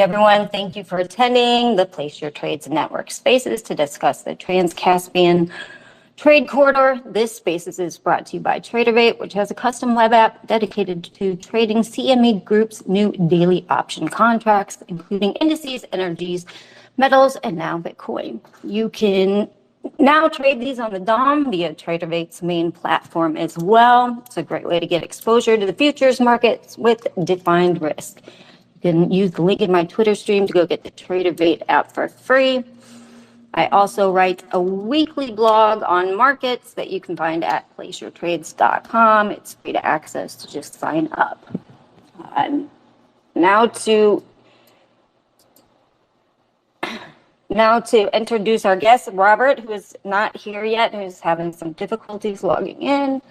everyone. Thank you for attending the Place Your Trades Network Spaces to discuss the Trans-Caspian Trade Corridor. This Spaces is brought to you by TraderVate, which has a custom web app dedicated to trading CME Group's new daily option contracts, including indices, energies, metals, and now Bitcoin. You can now trade these on the DOM via TraderVate's main platform as well. It's a great way to get exposure to the futures markets with defined risk. You can use the link in my Twitter stream to go get the TraderVate app for free. I also write a weekly blog on markets that you can find at placeyourtrades.com. It's free to access to just sign up. Now to introduce our guest, Robert, who is not here yet, who's having some difficulties logging in.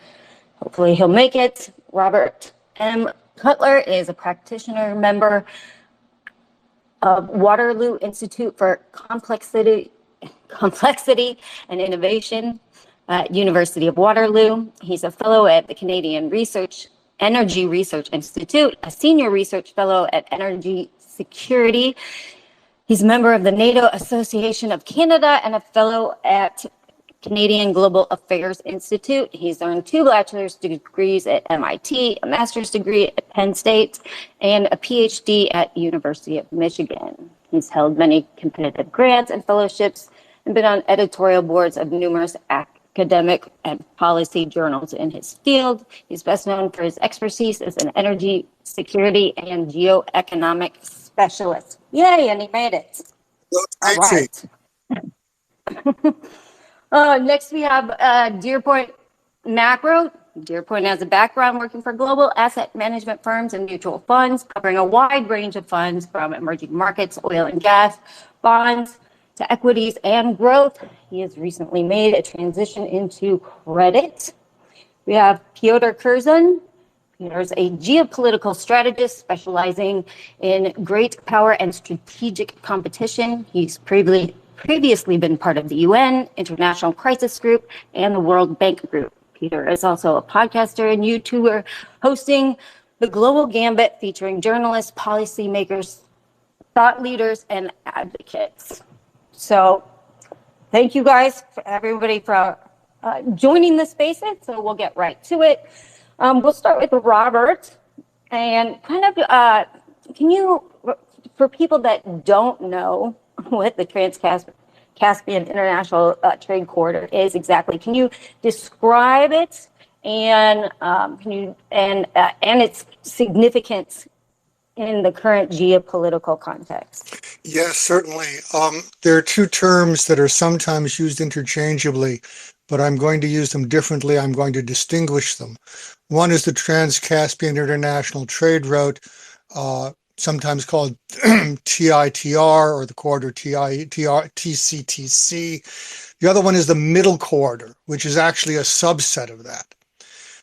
Hopefully he'll make it. RobertMCutler is a practitioner member of Waterloo Institute for Complexity and Innovation at University of Waterloo. He's a fellow at the Canadian Energy Research Institute, a senior research fellow at Energy Security. He's a member of the NATO Association of Canada and a fellow at Canadian Global Affairs Institute. He's earned 2 bachelor's degrees at MIT, a master's degree at Penn State, and a PhD at University of Michigan. He's held many competitive grants and fellowships and been on editorial boards of numerous academic and policy journals in his field. He's best known for his expertise as an energy security and geoeconomic specialist. Yay, and he made it. All right. Next, we have deerpointmacro. Deerpoint has a background working for global asset management firms and mutual funds, covering a wide range of funds from emerging markets, oil and gas, bonds, to equities and growth. He has recently made a transition into credit. We have Pyotr Kurzin. Pyotr a geopolitical strategist specializing in great power and strategic competition. He's previously been part of the UN, International Crisis Group, and the World Bank Group. Pyotr is also a podcaster and YouTuber hosting The Global Gambit, featuring journalists, policymakers, thought leaders, and advocates. So thank you guys, everybody, for joining the spaces. So we'll get right to it. We'll start with Robert, and kind of, can you, for people that don't know what the Trans-Caspian International Trade Corridor is exactly, can you describe it and its significance in the current geopolitical context? Yes, certainly. There are 2 terms that are sometimes used interchangeably, but I'm going to use them differently. I'm going to distinguish them. One is the Trans-Caspian International Trade Route, sometimes called TITR, or the corridor TCTC. The other one is the Middle Corridor, which is actually a subset of that.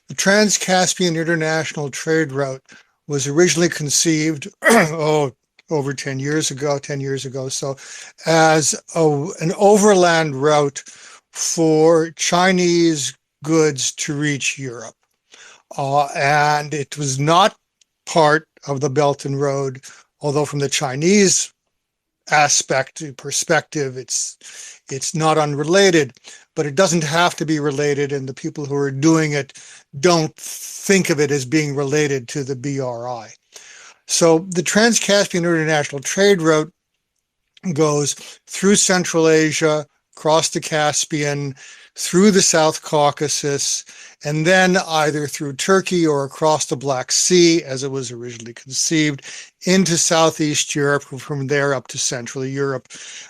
The Trans-Caspian International Trade Route was originally conceived over 10 years ago, so as an overland route for Chinese goods to reach Europe. And it was not part of the Belt and Road, although from the Chinese perspective, it's not unrelated, but it doesn't have to be related, and the people who are doing it don't think of it as being related to the BRI. So the Trans-Caspian International Trade Route goes through Central Asia, across the Caspian, through the South Caucasus, and then either through Turkey or across the Black Sea, as it was originally conceived, into Southeast Europe, from there up to Central Europe,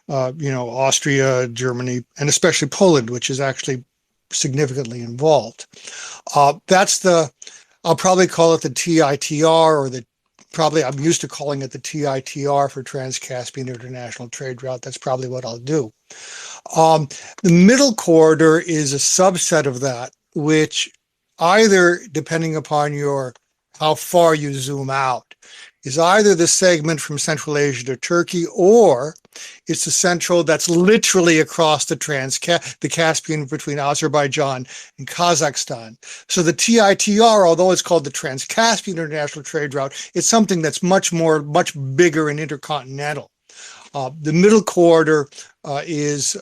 Austria, Germany, and especially Poland, which is actually significantly involved. I'll probably call it the TITR, I'm used to calling it the TITR for Trans-Caspian International Trade Route. That's probably what I'll do. The Middle Corridor is a subset of that, which either, depending upon how far you zoom out, is either the segment from Central Asia to Turkey, or It's the central that's literally across the Caspian between Azerbaijan and Kazakhstan. So the TITR, although it's called the Trans-Caspian International Trade Route, it's something that's much bigger and intercontinental. The middle corridor is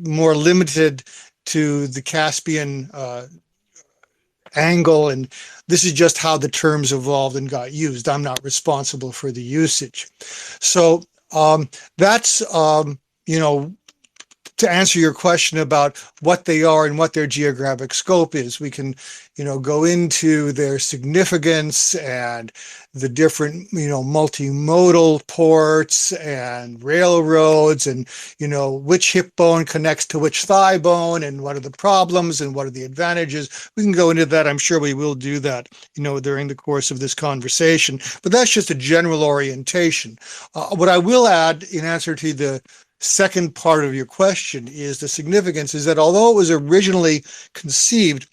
more limited to the Caspian angle, and this is just how the terms evolved and got used. I'm not responsible for the usage. So that's, to answer your question about what they are and what their geographic scope is. We can, go into their significance and the different, multimodal ports and railroads and, which hip bone connects to which thigh bone and what are the problems and what are the advantages. We can go into that. I'm sure we will do that, during the course of this conversation, but that's just a general orientation. What I will add in answer to the second part of your question is the significance is that although it was originally conceived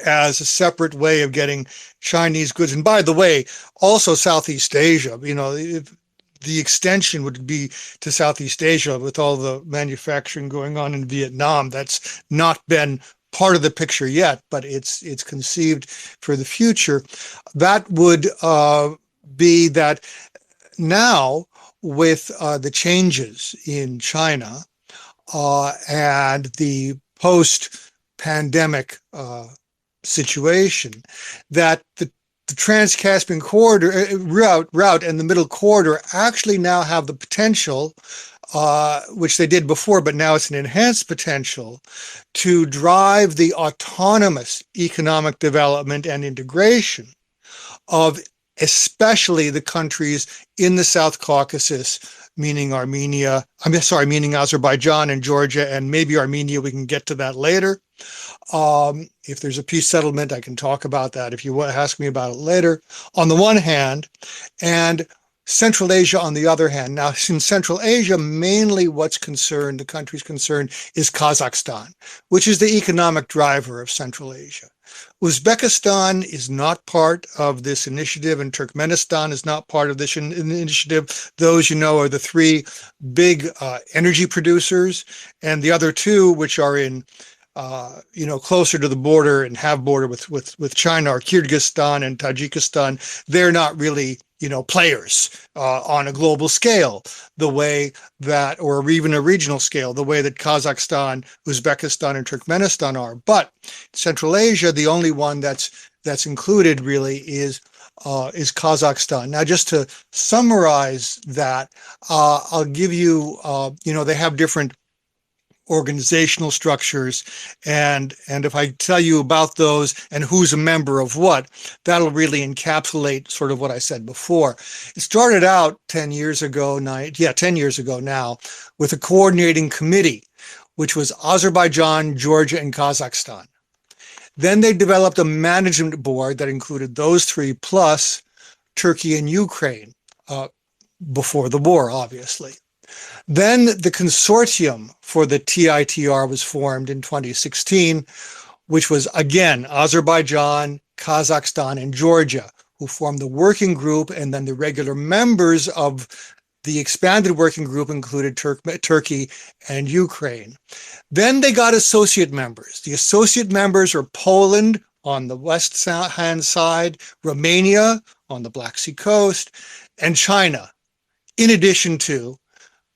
as a separate way of getting Chinese goods, and by the way, also Southeast Asia, the extension would be to Southeast Asia with all the manufacturing going on in Vietnam. That's not been part of the picture yet, but it's conceived for the future. That would be that now, with the changes in China and the post-pandemic situation, that the Trans-Caspian corridor route and the middle corridor actually now have the potential, which they did before, but now it's an enhanced potential, to drive the autonomous economic development and integration of especially the countries in the South Caucasus, meaning meaning Azerbaijan and Georgia, and maybe Armenia. We can get to that later. If there's a peace settlement, I can talk about that if you want to ask me about it later. On the one hand, and Central Asia on the other hand. Now, in Central Asia, mainly the countries concerned is Kazakhstan, which is the economic driver of Central Asia. Uzbekistan is not part of this initiative, and Turkmenistan is not part of this initiative. Those, are the three big energy producers, and the other two, which are in, closer to the border and have border with China, are Kyrgyzstan and Tajikistan. They're not really, players on a global scale, the way that, or even a regional scale, the way that Kazakhstan, Uzbekistan, and Turkmenistan are. But Central Asia, the only one that's included really is Kazakhstan. Now, just to summarize that, I'll give you, they have different organizational structures, and if I tell you about those and who's a member of what, that'll really encapsulate sort of what I said before. It started out 10 years ago now, with a coordinating committee, which was Azerbaijan, Georgia, and Kazakhstan. Then they developed a management board that included those three plus Turkey and Ukraine, before the war, obviously. Then the consortium for the TITR was formed in 2016, which was, again, Azerbaijan, Kazakhstan, and Georgia, who formed the working group, and then the regular members of the expanded working group included Turkey and Ukraine. Then they got associate members. The associate members are Poland on the west-hand side, Romania on the Black Sea coast, and China, in addition to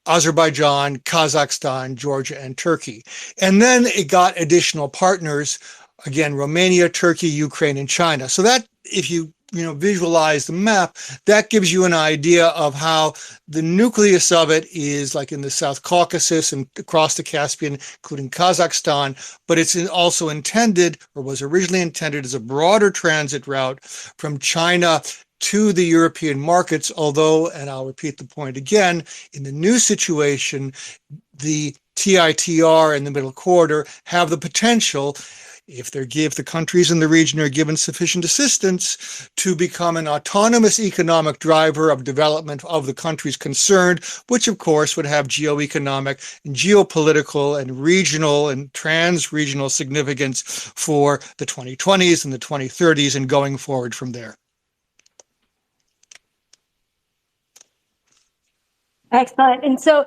Azerbaijan, Kazakhstan, Georgia, and Turkey. And then it got additional partners, again, Romania, Turkey, Ukraine, and China. So that, if you visualize the map, that gives you an idea of how the nucleus of it is like in the South Caucasus and across the Caspian, including Kazakhstan, but it's also intended, or was originally intended, as a broader transit route from China to the European markets, although, and I'll repeat the point again, in the new situation, the TITR and the middle corridor have the potential, if the countries in the region are given sufficient assistance, to become an autonomous economic driver of development of the countries concerned, which of course would have geoeconomic and geopolitical and regional and trans-regional significance for the 2020s and the 2030s and going forward from there. Excellent. And so,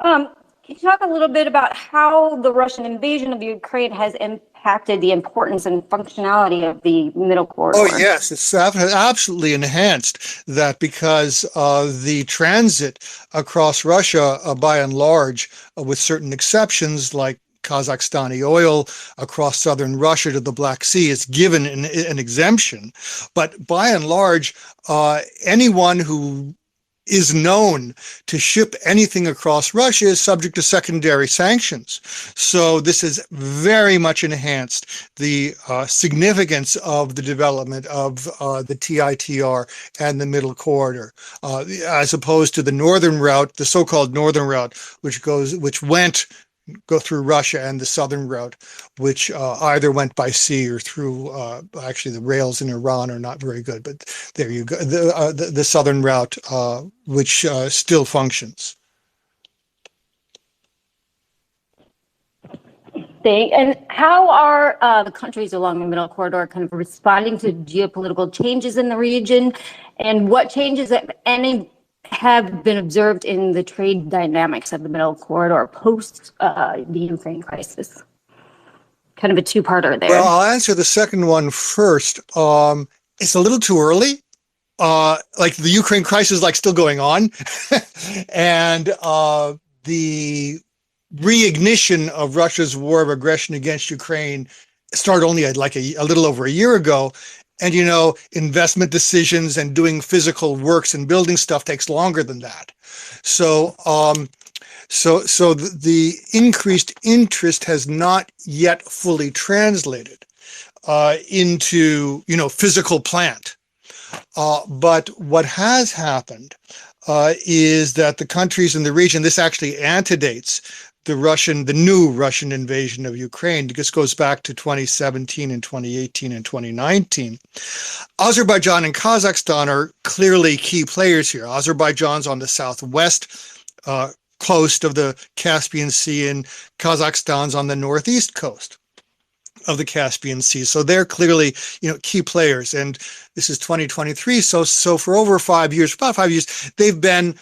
can you talk a little bit about how the Russian invasion of Ukraine has impacted the importance and functionality of the middle corridor? Oh, yes, it's absolutely enhanced that because the transit across Russia, by and large, with certain exceptions like Kazakhstani oil across southern Russia to the Black Sea is given an exemption. But by and large, anyone who is known to ship anything across Russia is subject to secondary sanctions. So this has very much enhanced the significance of the development of the TITR and the middle corridor, as opposed to the northern route, the so-called northern route, which go through Russia, and the southern route, which either went by sea or through, actually the rails in Iran are not very good, but there you go, the southern route, which still functions. And how are the countries along the middle corridor kind of responding to geopolitical changes in the region, and what changes, if any, have been observed in the trade dynamics of the middle corridor post the Ukraine crisis? Kind of a two-parter there. Well, I'll answer the second one first. It's a little too early. Like the Ukraine crisis, like still going on, and the reignition of Russia's war of aggression against Ukraine started only like a little over a year ago. And, you know, investment decisions and doing physical works and building stuff takes longer than that. So, the increased interest has not yet fully translated into, you know, physical plant. But what has happened is that the countries in the region, this actually antedates the new Russian invasion of Ukraine. This goes back to 2017 and 2018 and 2019. Azerbaijan and Kazakhstan are clearly key players here. Azerbaijan's on the southwest coast of the Caspian Sea, and Kazakhstan's on the northeast coast of the Caspian Sea. So they're clearly, you know, key players. And this is 2023. So for over 5 years, about 5 years, they've been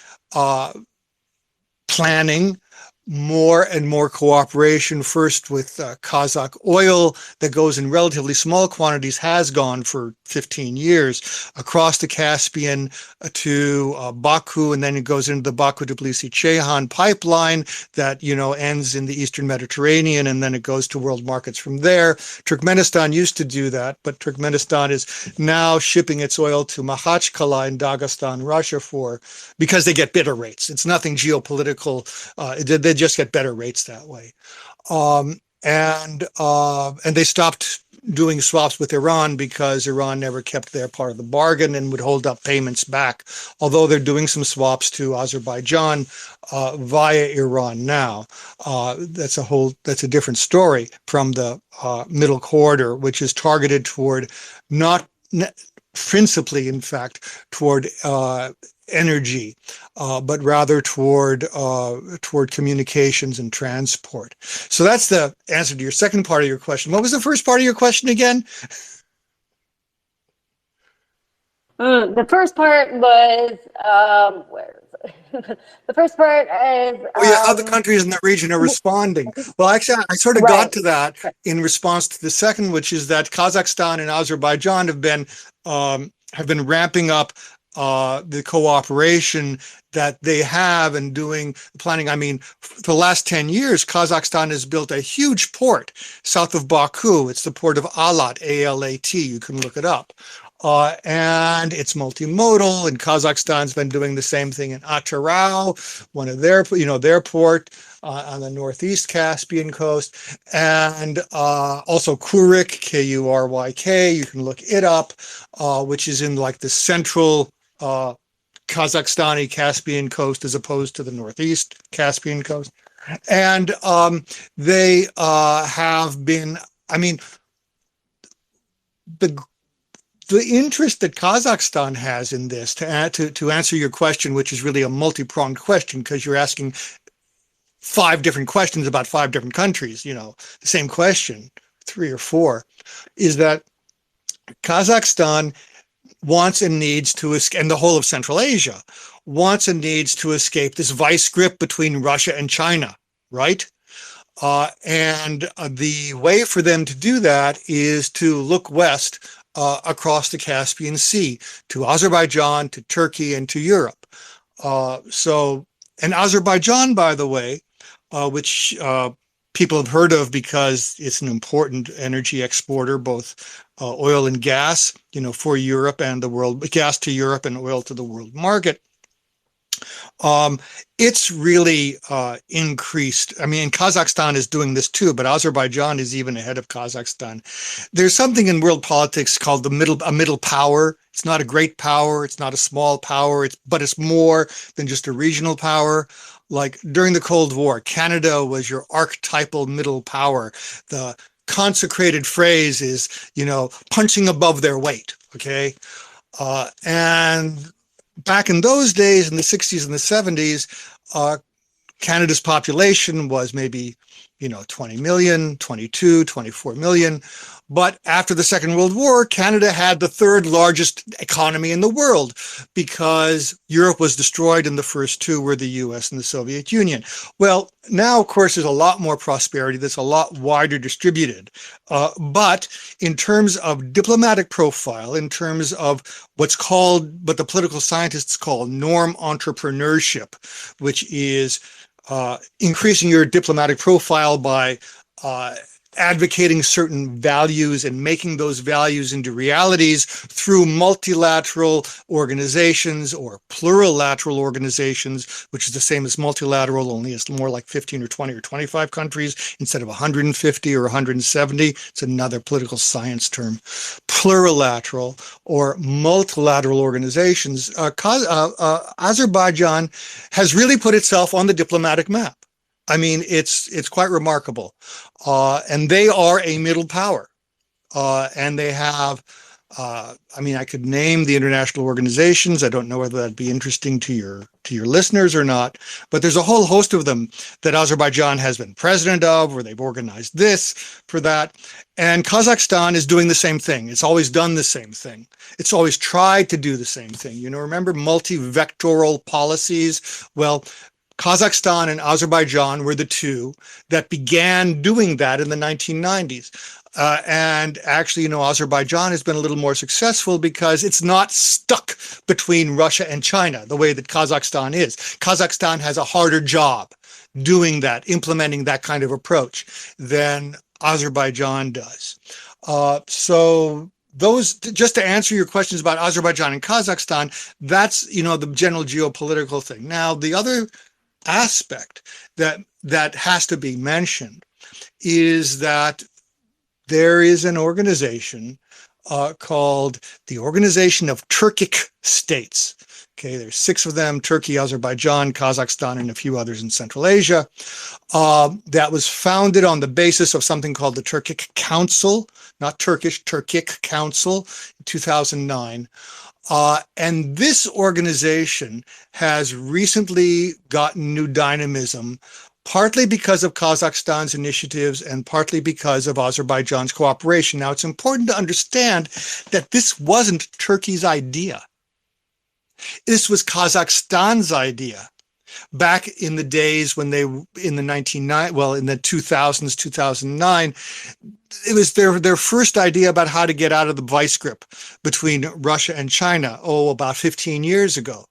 planning more and more cooperation, first with Kazakh oil that goes in relatively small quantities, has gone for 15 years across the Caspian to Baku, and then it goes into the Baku-Tbilisi-Ceyhan pipeline that, you know, ends in the Eastern Mediterranean, and then it goes to world markets from there. Turkmenistan used to do that, but Turkmenistan is now shipping its oil to Makhachkala in Dagestan, Russia, because they get better rates. It's nothing geopolitical. They just get better rates that way. And they stopped doing swaps with Iran because Iran never kept their part of the bargain and would hold up payments back, although they're doing some swaps to Azerbaijan via Iran now. That's a different story from the middle corridor, which is targeted toward principally, in fact, toward energy, but rather toward communications and transport. So that's the answer to your second part of your question. What was the first part of your question again? The first part was where is it? The first part is Other countries in the region are responding. Well, actually, I sort of got to that in response to the second, which is that Kazakhstan and Azerbaijan have been ramping up the cooperation that they have and doing planning. I mean, for the last 10 years, Kazakhstan has built a huge port south of Baku. It's the port of Alat, A-L-A-T. You can look it up. And it's multimodal, and Kazakhstan's been doing the same thing in Atyrau, one of their port on the northeast Caspian coast, and also Kuryk, K-U-R-Y-K. You can look it up, which is in like the central Kazakhstani Caspian coast as opposed to the northeast Caspian coast. And they have been, I mean, the interest that Kazakhstan has in this, to answer your question, which is really a multi-pronged question because you're asking 5 different questions about 5 different countries, you know, the same question, 3 or 4, is that Kazakhstan wants and needs to escape, and the whole of Central Asia wants and needs to escape this vice grip between Russia and China, right? And the way for them to do that is to look west across the Caspian Sea to Azerbaijan, to Turkey, and to Europe. And Azerbaijan, by the way, which people have heard of because it's an important energy exporter, both oil and gas, for Europe and the world, gas to Europe and oil to the world market. It's really increased. I mean, Kazakhstan is doing this too, but Azerbaijan is even ahead of Kazakhstan. There's something in world politics called a middle power. It's not a great power. It's not a small power. But it's more than just a regional power. Like during the Cold War, Canada was your archetypal middle power. The consecrated phrase is, punching above their weight. Okay. And back in those days, in the 60s and the 70s, Canada's population was maybe, 20 million, 22, 24 million. But after the Second World War, Canada had the third largest economy in the world because Europe was destroyed and the first two were the US and the Soviet Union. Well, now, of course, there's a lot more prosperity that's a lot wider distributed. But in terms of diplomatic profile, in terms of what the political scientists call norm entrepreneurship, which is increasing your diplomatic profile by advocating certain values and making those values into realities through multilateral organizations or plurilateral organizations, which is the same as multilateral, only it's more like 15 or 20 or 25 countries instead of 150 or 170. It's another political science term. Plurilateral or multilateral organizations. Azerbaijan has really put itself on the diplomatic map. I mean, it's quite remarkable. And they are a middle power. And they have, I could name the international organizations. I don't know whether that'd be interesting to your listeners or not, but there's a whole host of them that Azerbaijan has been president of, or they've organized this for that. And Kazakhstan is doing the same thing. It's always done the same thing. It's always tried to do the same thing. Remember multi-vectoral policies? Well, Kazakhstan and Azerbaijan were the two that began doing that in the 1990s. And actually, Azerbaijan has been a little more successful because it's not stuck between Russia and China the way that Kazakhstan is. Kazakhstan has a harder job doing that, implementing that kind of approach than Azerbaijan does. So those, just to answer your questions about Azerbaijan and Kazakhstan, that's, the general geopolitical thing. Now, the other aspect that has to be mentioned is that there is an organization called the Organization of Turkic States. Okay, there's 6 of them: Turkey, Azerbaijan, Kazakhstan, and a few others in Central Asia. That was founded on the basis of something called the Turkic Council, not Turkish, Turkic Council, in 2009. And this organization has recently gotten new dynamism, partly because of Kazakhstan's initiatives and partly because of Azerbaijan's cooperation. Now, it's important to understand that this wasn't Turkey's idea. This was Kazakhstan's idea. Back in the days when in the 2000s, 2009, it was their first idea about how to get out of the vice grip between Russia and China, about 15 years ago.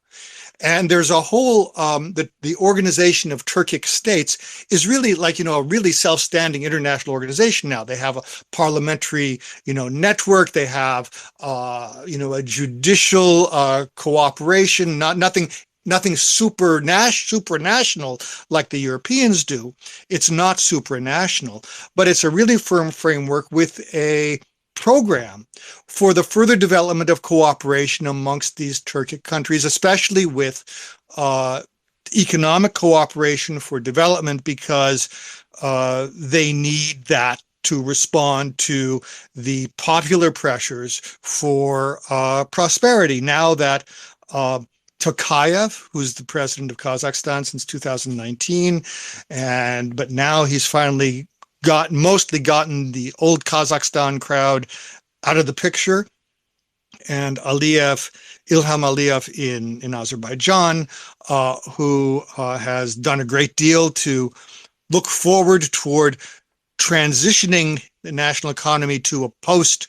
And there's a whole, the Organization of Turkic States is really like, a really self-standing international organization now. They have a parliamentary, network. They have, a judicial cooperation, nothing supranational like the Europeans do. It's not supranational, but it's a really firm framework with a program for the further development of cooperation amongst these Turkic countries, especially with economic cooperation for development, because they need that to respond to the popular pressures for prosperity. Now that Tokayev, who's the president of Kazakhstan since 2019, but now he's finally mostly gotten the old Kazakhstan crowd out of the picture, and Ilham Aliyev in Azerbaijan, who has done a great deal to look forward toward transitioning the national economy to a post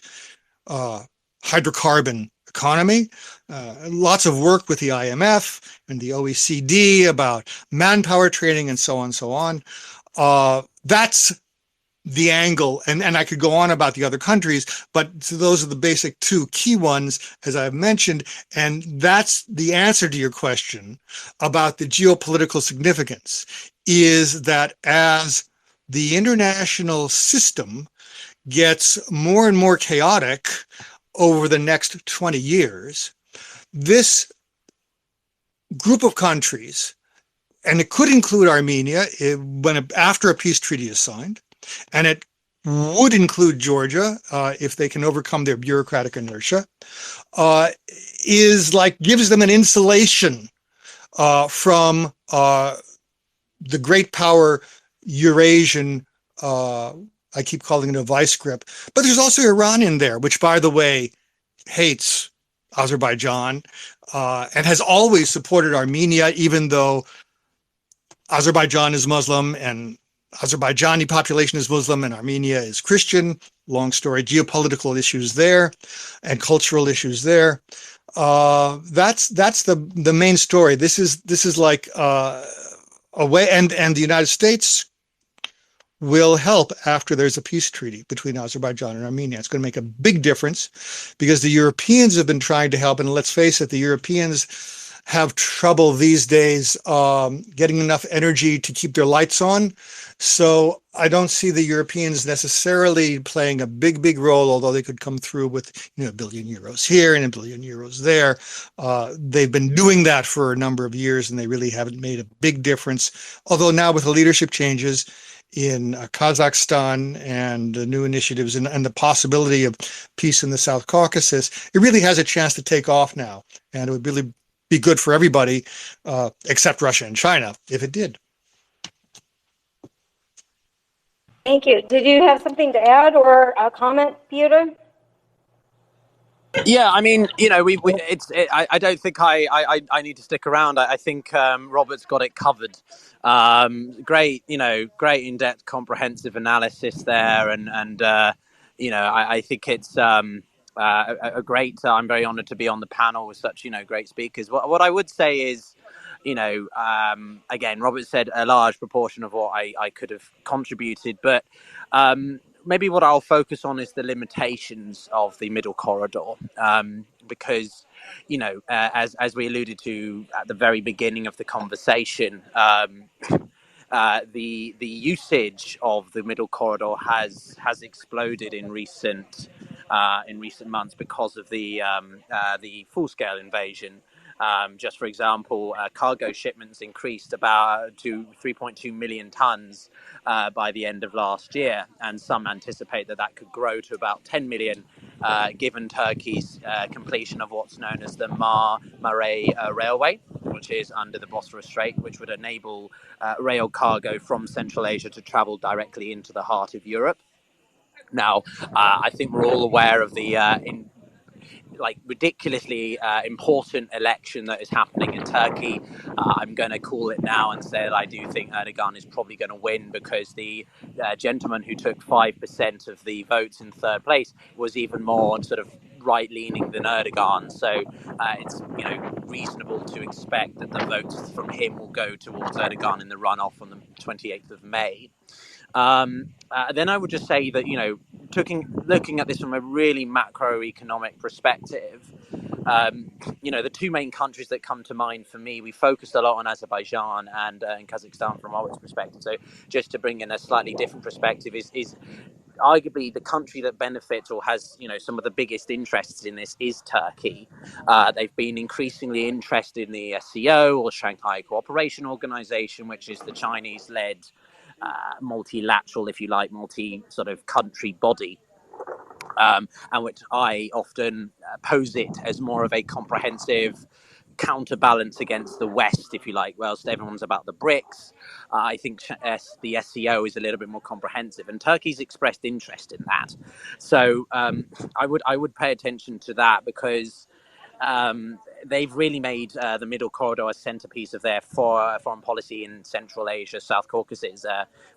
hydrocarbon economy. Lots of work with the IMF and the OECD about manpower training and so on and so on. That's the angle, and I could go on about the other countries, but those are the basic two key ones, as I've mentioned, and that's the answer to your question about the geopolitical significance, is that as the international system gets more and more chaotic over the next 20 years, this group of countries, and it could include Armenia after a peace treaty is signed, and it would include Georgia if they can overcome their bureaucratic inertia, gives them an insulation from the great power Eurasian, I keep calling it a vice grip. But there's also Iran in there, which, by the way, hates Azerbaijan and has always supported Armenia, even though Azerbaijan is Muslim and Azerbaijani population is Muslim and Armenia is Christian. Long story, geopolitical issues there and cultural issues there. That's the main story. This is like a way, and the United States will help after there's a peace treaty between Azerbaijan and Armenia. It's going to make a big difference because the Europeans have been trying to help, and let's face it, the Europeans have trouble these days getting enough energy to keep their lights on. So I don't see the Europeans necessarily playing a big role, although they could come through with €1 billion here and €1 billion there. They've been doing that for a number of years, and they really haven't made a big difference. Although now with the leadership changes in Kazakhstan and the new initiatives and the possibility of peace in the South Caucasus, it really has a chance to take off now. And it would really be good for everybody except Russia and China if it did. Thank you. Did you have something to add or a comment, Pyotr? Yeah, I mean, I don't think I need to stick around. I think Robert's got it covered. Great in-depth, comprehensive analysis there, and I think it's a great. I'm very honoured to be on the panel with such great speakers. What I would say is, again, Robert said a large proportion of what I could have contributed, but maybe what I'll focus on is the limitations of the middle corridor, because, as we alluded to at the very beginning of the conversation, the usage of the middle corridor has exploded in recent months because of the full-scale invasion. Just for example, cargo shipments increased about to 3.2 million tons by the end of last year, and some anticipate that could grow to about 10 million given Turkey's completion of what's known as the Marmara Railway, which is under the Bosphorus Strait, which would enable rail cargo from Central Asia to travel directly into the heart of Europe. Now, I think we're all aware of the ridiculously important election that is happening in Turkey. I'm going to call it now and say that I do think Erdogan is probably going to win, because the gentleman who took 5% of the votes in third place was even more sort of right-leaning than Erdogan. So it's reasonable to expect that the votes from him will go towards Erdogan in the runoff on the 28th of May. Then I would just say that, looking at this from a really macroeconomic perspective, the two main countries that come to mind for me, we focused a lot on Azerbaijan and Kazakhstan from our perspective. So just to bring in a slightly different perspective, is arguably the country that benefits or has some of the biggest interests in this is Turkey. They've been increasingly interested in the SCO, or Shanghai Cooperation Organization, which is the Chinese-led multilateral, if you like, sort of country body, and which I often pose it as more of a comprehensive counterbalance against the West, if you like. Whilst everyone's about the BRICS, I think the SCO is a little bit more comprehensive, and Turkey's expressed interest in that. So I would pay attention to that, because they've really made the Middle Corridor a centerpiece of their foreign policy in Central Asia, South Caucasus.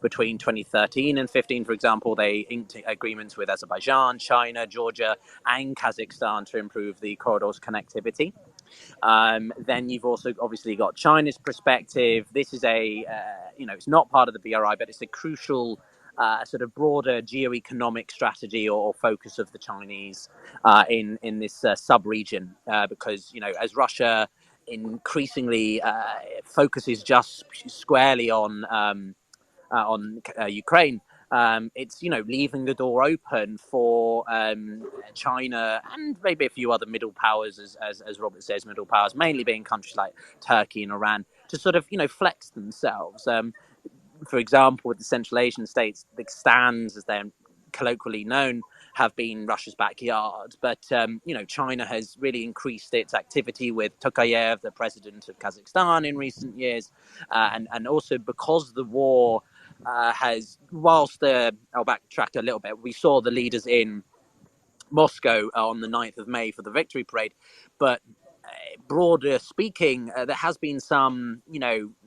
Between 2013 and 15, for example, they inked agreements with Azerbaijan, China, Georgia, and Kazakhstan to improve the corridor's connectivity. Then you've also obviously got China's perspective. This is it's not part of the BRI, but it's a crucial sort of broader geo-economic strategy or focus of the Chinese in this sub-region, because, as Russia increasingly focuses just squarely on Ukraine, it's leaving the door open for China and maybe a few other middle powers, as Robert says, middle powers, mainly being countries like Turkey and Iran, to sort of flex themselves. For example, with the Central Asian states, the stands, as they're colloquially known, have been Russia's backyard. But China has really increased its activity with Tokayev, the president of Kazakhstan, in recent years, and also because the war has, I'll backtrack a little bit. We saw the leaders in Moscow on the 9th of May for the victory parade, but broader speaking, there has been some,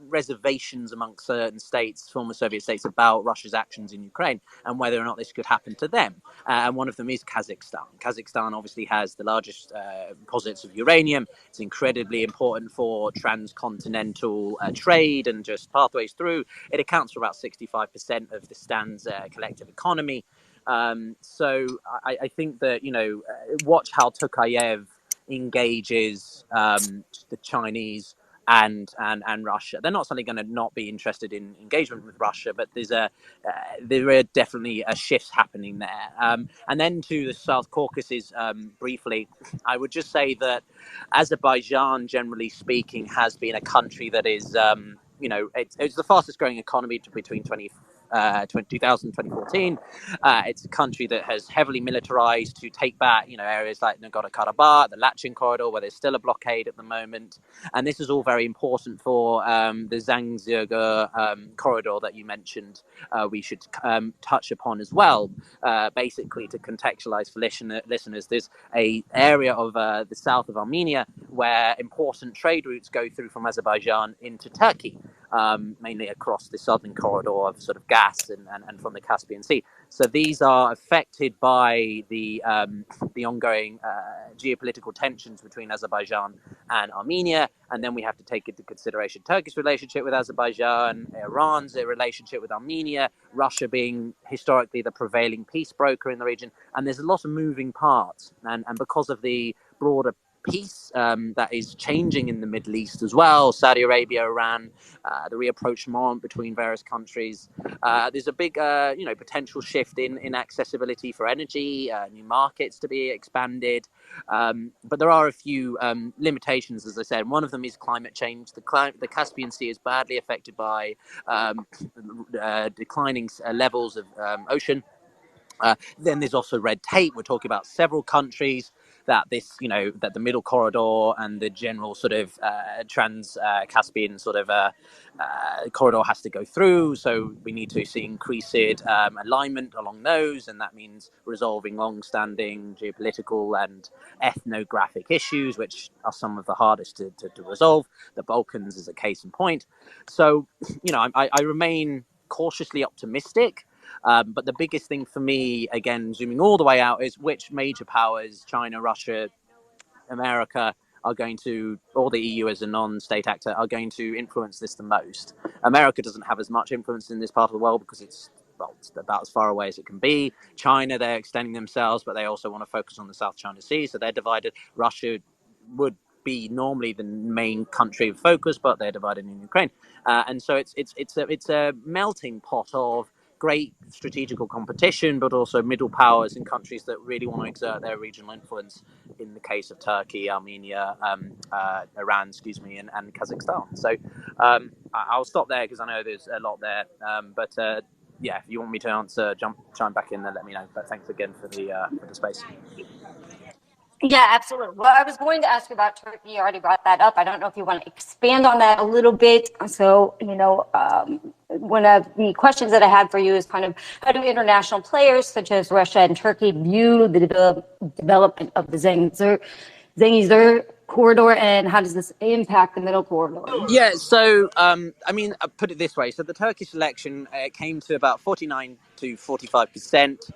reservations amongst certain states, former Soviet states, about Russia's actions in Ukraine and whether or not this could happen to them. And one of them is Kazakhstan. Kazakhstan obviously has the largest deposits of uranium. It's incredibly important for transcontinental trade and just pathways through. It accounts for about 65% of the Stan's collective economy. So I think that, watch how Tokayev engages the Chinese and Russia. They're not suddenly going to not be interested in engagement with Russia, but there are definitely shifts happening there. And then to the South Caucasus, briefly, I would just say that Azerbaijan, generally speaking, has been a country that is, it's the fastest growing economy between 2000 and 2014. It's a country that has heavily militarized to take back, areas like Nagorno-Karabakh, the Lachin corridor, where there's still a blockade at the moment. And this is all very important for the Zangezurgur corridor that you mentioned. We should touch upon as well. Basically, to contextualize for listeners, there's a area of the south of Armenia where important trade routes go through from Azerbaijan into Turkey. Mainly across the southern corridor of sort of gas and from the Caspian Sea. So these are affected by the ongoing geopolitical tensions between Azerbaijan and Armenia. And then we have to take into consideration Turkey's relationship with Azerbaijan, Iran's relationship with Armenia, Russia being historically the prevailing peace broker in the region. And there's a lot of moving parts. And because of the broader peace that is changing in the Middle East as well, Saudi Arabia, Iran, the rapprochement between various countries. There's a big, potential shift in accessibility for energy, new markets to be expanded. But there are a few limitations, as I said. One of them is climate change. The Caspian Sea is badly affected by declining levels of ocean. Then there's also red tape. We're talking about several countries that that the Middle Corridor and the general sort of Trans-Caspian sort of corridor has to go through. So we need to see increased alignment along those, and that means resolving long-standing geopolitical and ethnographic issues, which are some of the hardest to resolve. The Balkans is a case in point. So, I remain cautiously optimistic. But the biggest thing for me, again, zooming all the way out, is which major powers, China, Russia, America, are going to, or the EU as a non-state actor, are going to influence this the most. America doesn't have as much influence in this part of the world because it's about as far away as it can be. China, they're extending themselves, but they also want to focus on the South China Sea, so they're divided. Russia would be normally the main country of focus, but they're divided in Ukraine, and so it's a melting pot of great strategical competition, but also middle powers in countries that really want to exert their regional influence. In the case of Turkey, Armenia, Iran, and Kazakhstan. So I'll stop there because I know there's a lot there. But if you want me to answer, chime back in, then let me know. But thanks again for the space. Yeah, absolutely. Well, I was going to ask you about Turkey. You already brought that up. I don't know if you want to expand on that a little bit. So, one of the questions that I had for you is kind of how do international players such as Russia and Turkey view the development of the Zangezur corridor, and how does this impact the middle corridor? Yeah, so I mean, I put it this way: so the Turkish election came to about 49 to 45%.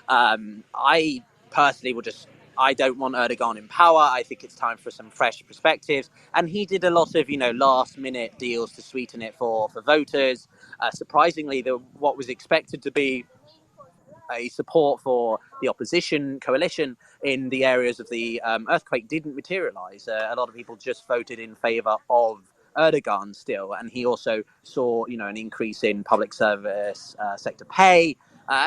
I personally will just. I don't want Erdogan in power. I think it's time for some fresh perspectives. And he did a lot of, last minute deals to sweeten it for voters. Surprisingly, what was expected to be a support for the opposition coalition in the areas of the earthquake didn't materialize. A lot of people just voted in favor of Erdogan still, and he also saw, an increase in public service sector pay.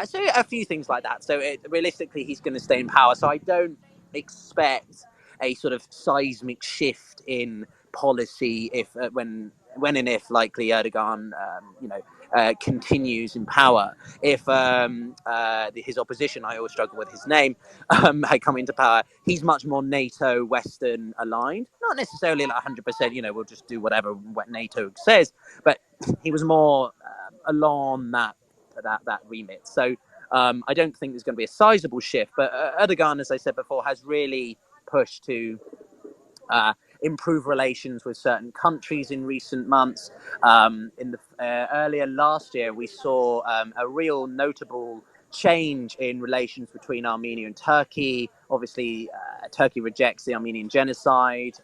So a few things like that. So realistically, he's going to stay in power. So I don't expect a sort of seismic shift in policy if when and if likely Erdogan, continues in power. If his opposition, I always struggle with his name, had come into power, he's much more NATO Western aligned. Not necessarily like 100%, we'll just do whatever NATO says, but he was more along that remit. So I don't think there's going to be a sizable shift. But Erdogan, as I said before, has really pushed to improve relations with certain countries in recent months. In the earlier last year, we saw a real notable change in relations between Armenia and Turkey. Obviously, Turkey rejects the Armenian genocide.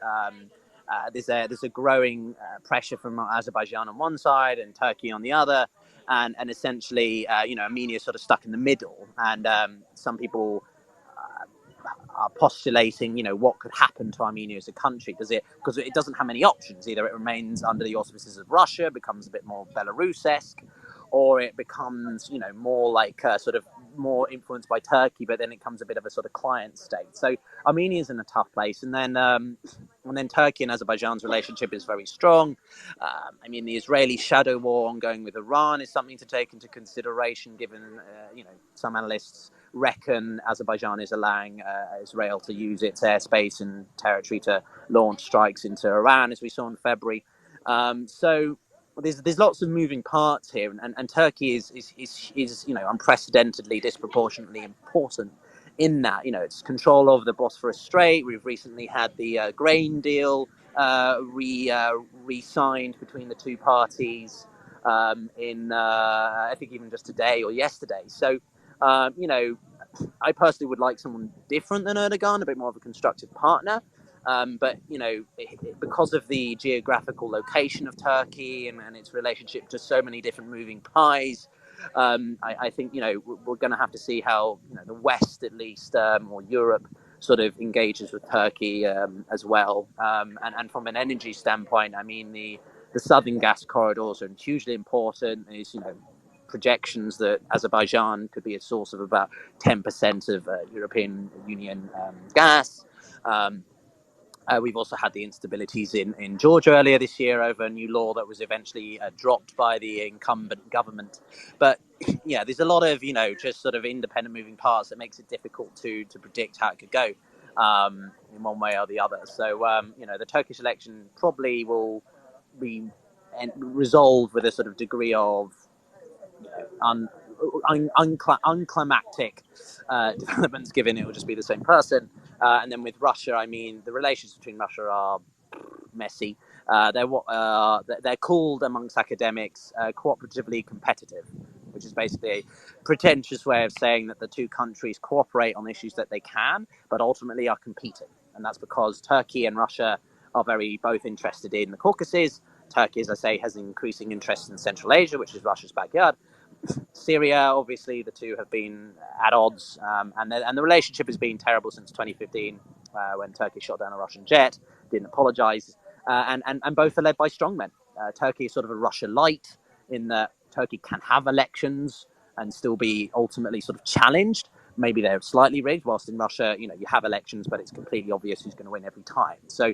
There's a growing pressure from Azerbaijan on one side and Turkey on the other, and essentially, Armenia is sort of stuck in the middle. And some people are postulating, what could happen to Armenia as a country? Because it doesn't have many options. Either it remains under the auspices of Russia, becomes a bit more Belarus-esque, or it becomes, more like sort of more influenced by Turkey, but then it becomes a bit of a sort of client state. So Armenia's in a tough place, and then Turkey and Azerbaijan's relationship is very strong. The Israeli shadow war ongoing with Iran is something to take into consideration, given some analysts reckon Azerbaijan is allowing Israel to use its airspace and territory to launch strikes into Iran, as we saw in February. So there's lots of moving parts here, and Turkey is unprecedentedly, disproportionately important in that. It's control over the Bosphorus Strait. We've recently had the grain deal re-signed between the two parties in I think even just today or yesterday. So I personally would like someone different than Erdogan, a bit more of a constructive partner. But because of the geographical location of Turkey and its relationship to so many different moving pies, I think we're going to have to see how the West, at least, or Europe, sort of engages with Turkey as well. And from an energy standpoint, the southern gas corridors are hugely important. There's projections that Azerbaijan could be a source of about 10% of European Union gas. We've also had the instabilities in Georgia earlier this year over a new law that was eventually dropped by the incumbent government. But yeah, there's a lot of, just sort of independent moving parts that makes it difficult to predict how it could go in one way or the other. So, the Turkish election probably will be resolved with a sort of degree of unclimactic developments, given it will just be the same person. And then with Russia, the relations between Russia are messy. They're called amongst academics cooperatively competitive, which is basically a pretentious way of saying that the two countries cooperate on issues that they can, but ultimately are competing. And that's because Turkey and Russia are both interested in the Caucasus. Turkey, as I say, has an increasing interest in Central Asia, which is Russia's backyard. Syria, obviously, the two have been at odds, and the relationship has been terrible since 2015, when Turkey shot down a Russian jet, didn't apologize, and both are led by strongmen. Turkey is sort of a Russia light in that Turkey can have elections and still be ultimately sort of challenged. Maybe they're slightly rigged, whilst in Russia, you have elections, but it's completely obvious who's going to win every time. So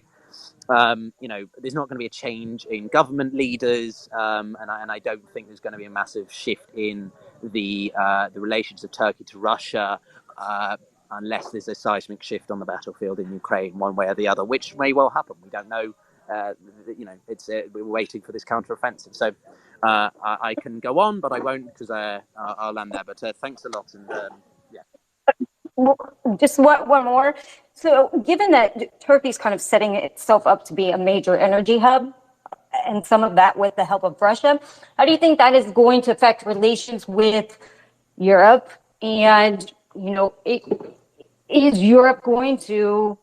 there's not going to be a change in government leaders, and I don't think there's going to be a massive shift in the relations of Turkey to Russia. unless there's a seismic shift on the battlefield in Ukraine, one way or the other, which may well happen. We don't know. We're waiting for this counteroffensive. So I can go on, but I won't because I'll land there. But thanks a lot, and yeah. Just one more. So given that Turkey's kind of setting itself up to be a major energy hub, and some of that with the help of Russia, how do you think that is going to affect relations with Europe? And, is Europe going to,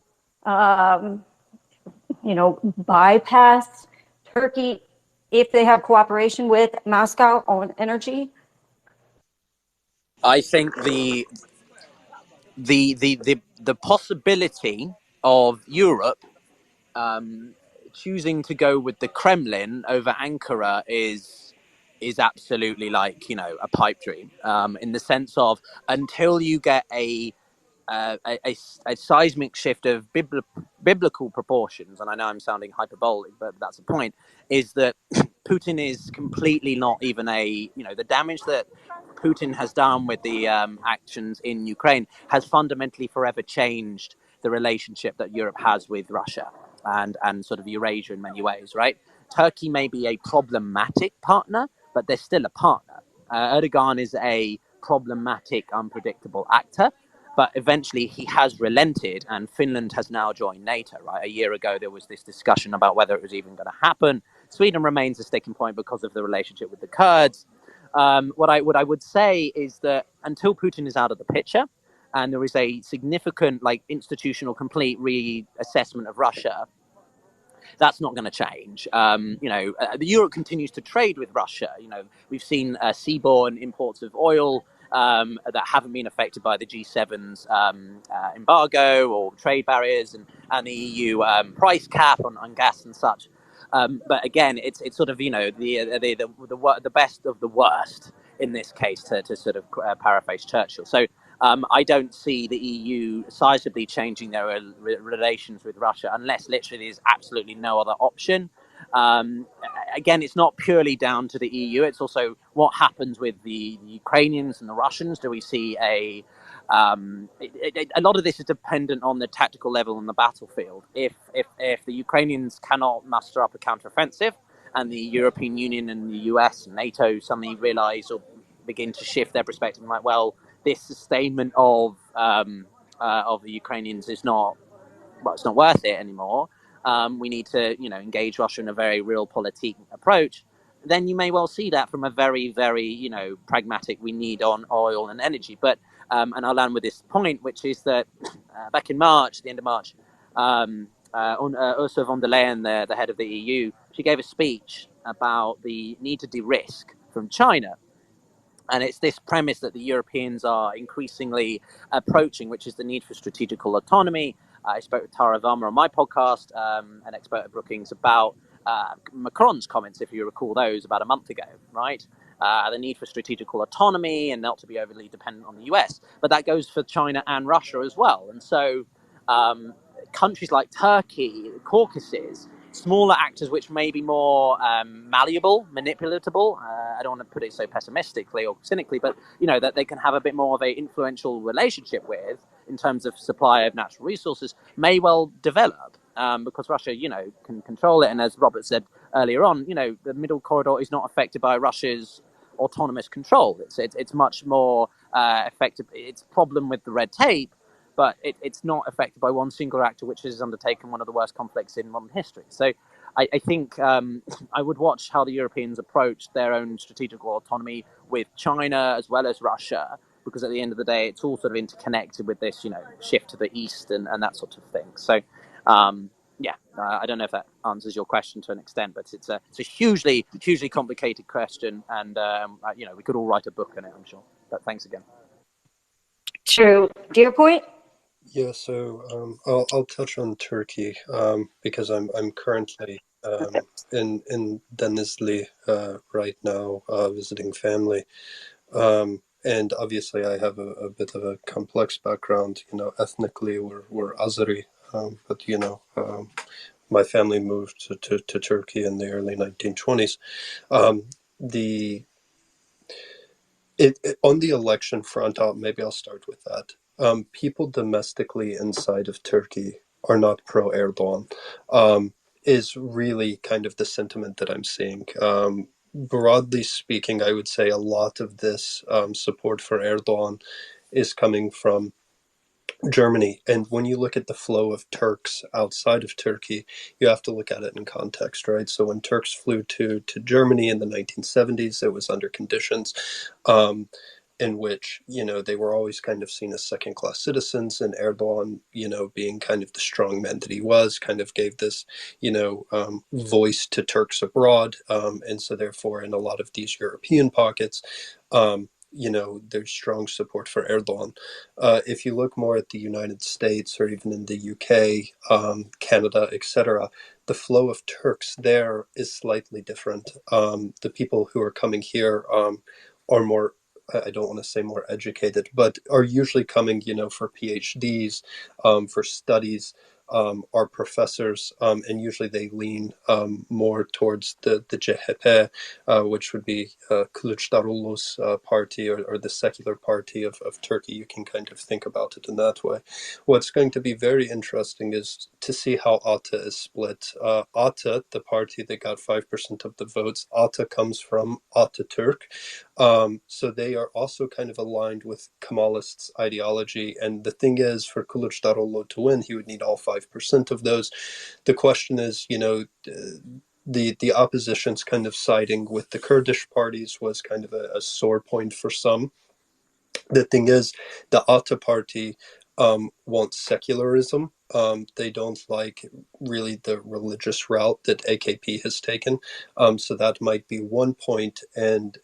bypass Turkey if they have cooperation with Moscow on energy? I think the possibility of Europe choosing to go with the Kremlin over Ankara is absolutely like a pipe dream, in the sense of until you get a seismic shift of biblical proportions, and I know I'm sounding hyperbolic, but that's the point, is that Putin is completely not even the damage that Putin has done with the actions in Ukraine has fundamentally forever changed the relationship that Europe has with Russia and sort of Eurasia in many ways, right? Turkey may be a problematic partner, but they're still a partner. Erdogan is a problematic, unpredictable actor, but eventually he has relented, and Finland has now joined NATO, right? A year ago, there was this discussion about whether it was even going to happen. Sweden remains a sticking point because of the relationship with the Kurds. What I would say is that until Putin is out of the picture, and there is a significant, institutional, complete reassessment of Russia, that's not going to change. The Europe continues to trade with Russia. We've seen seaborne imports of oil that haven't been affected by the G7's embargo or trade barriers and the EU price cap on gas and such. But again, it's sort of the best of the worst in this case, to sort of paraphrase Churchill. So I don't see the EU sizably changing their relations with Russia unless literally there's absolutely no other option. Again, it's not purely down to the EU. It's also what happens with the Ukrainians and the Russians. Do we see a lot of this is dependent on the tactical level on the battlefield. If the Ukrainians cannot muster up a counteroffensive, and the European Union and the US and NATO suddenly realize or begin to shift their perspective, like, well, this sustainment of the Ukrainians is not, well, it's not worth it anymore. We need to, engage Russia in a very realpolitik approach. Then you may well see that from a very, very, pragmatic, we need on oil and energy. But and I'll land with this point, which is that back in March, the end of March, Ursula von der Leyen, the head of the EU, she gave a speech about the need to de-risk from China. And it's this premise that the Europeans are increasingly approaching, which is the need for strategical autonomy. I spoke with Tara Varma on my podcast, an expert at Brookings, about Macron's comments, if you recall those, about a month ago, right? The need for strategical autonomy and not to be overly dependent on the US. But that goes for China and Russia as well. And so countries like Turkey, the Caucasus, smaller actors which may be more malleable, manipulatable. I don't want to put it so pessimistically or cynically, but that they can have a bit more of a influential relationship with in terms of supply of natural resources may well develop because Russia, can control it. And as Robert said earlier on, the middle corridor is not affected by Russia's autonomous control. It's much more effective. It's problem with the red tape, but it's not affected by one single actor, which has undertaken one of the worst conflicts in modern history. So I think I would watch how the Europeans approach their own strategical autonomy with China as well as Russia, because at the end of the day, it's all sort of interconnected with this, shift to the east and that sort of thing. So, I don't know if that answers your question to an extent, but it's a hugely, hugely complicated question. And, we could all write a book on it, I'm sure. But thanks again. True. Deerpoint? Yeah, so I'll touch on Turkey because I'm currently in Denizli right now visiting family, and obviously I have a bit of a complex background. Ethnically we're Azeri, but my family moved to Turkey in the early 1920s. On the election front, maybe I'll start with that. people domestically inside of Turkey are not pro-Erdogan, is really kind of the sentiment that I'm seeing. Broadly speaking, I would say a lot of this support for Erdogan is coming from Germany. And when you look at the flow of Turks outside of Turkey, you have to look at it in context, right? So when Turks flew to Germany in the 1970s, it was under conditions um, in which, they were always kind of seen as second-class citizens, and Erdogan, being kind of the strong man that he was, kind of gave this, voice to Turks abroad. And so therefore, in a lot of these European pockets, there's strong support for Erdogan. If you look more at the United States or even in the UK, Canada, etc., the flow of Turks there is slightly different. The people who are coming here are more, I don't want to say more educated, but are usually coming, for PhDs, for studies, are professors, and usually they lean more towards the CHP, which would be Kılıçdaroğlu's party, or the secular party of Turkey. You can kind of think about it in that way. What's going to be very interesting is to see how ATA is split. ATA, the party that got 5% of the votes, ATA comes from Atatürk. So they are also kind of aligned with Kemalists' ideology. And the thing is, for Kılıçdaroğlu to win, he would need all 5% of those. The question is, the opposition's kind of siding with the Kurdish parties was kind of a sore point for some. The thing is, the ATA party wants secularism. They don't like really the religious route that AKP has taken. So that might be one point. And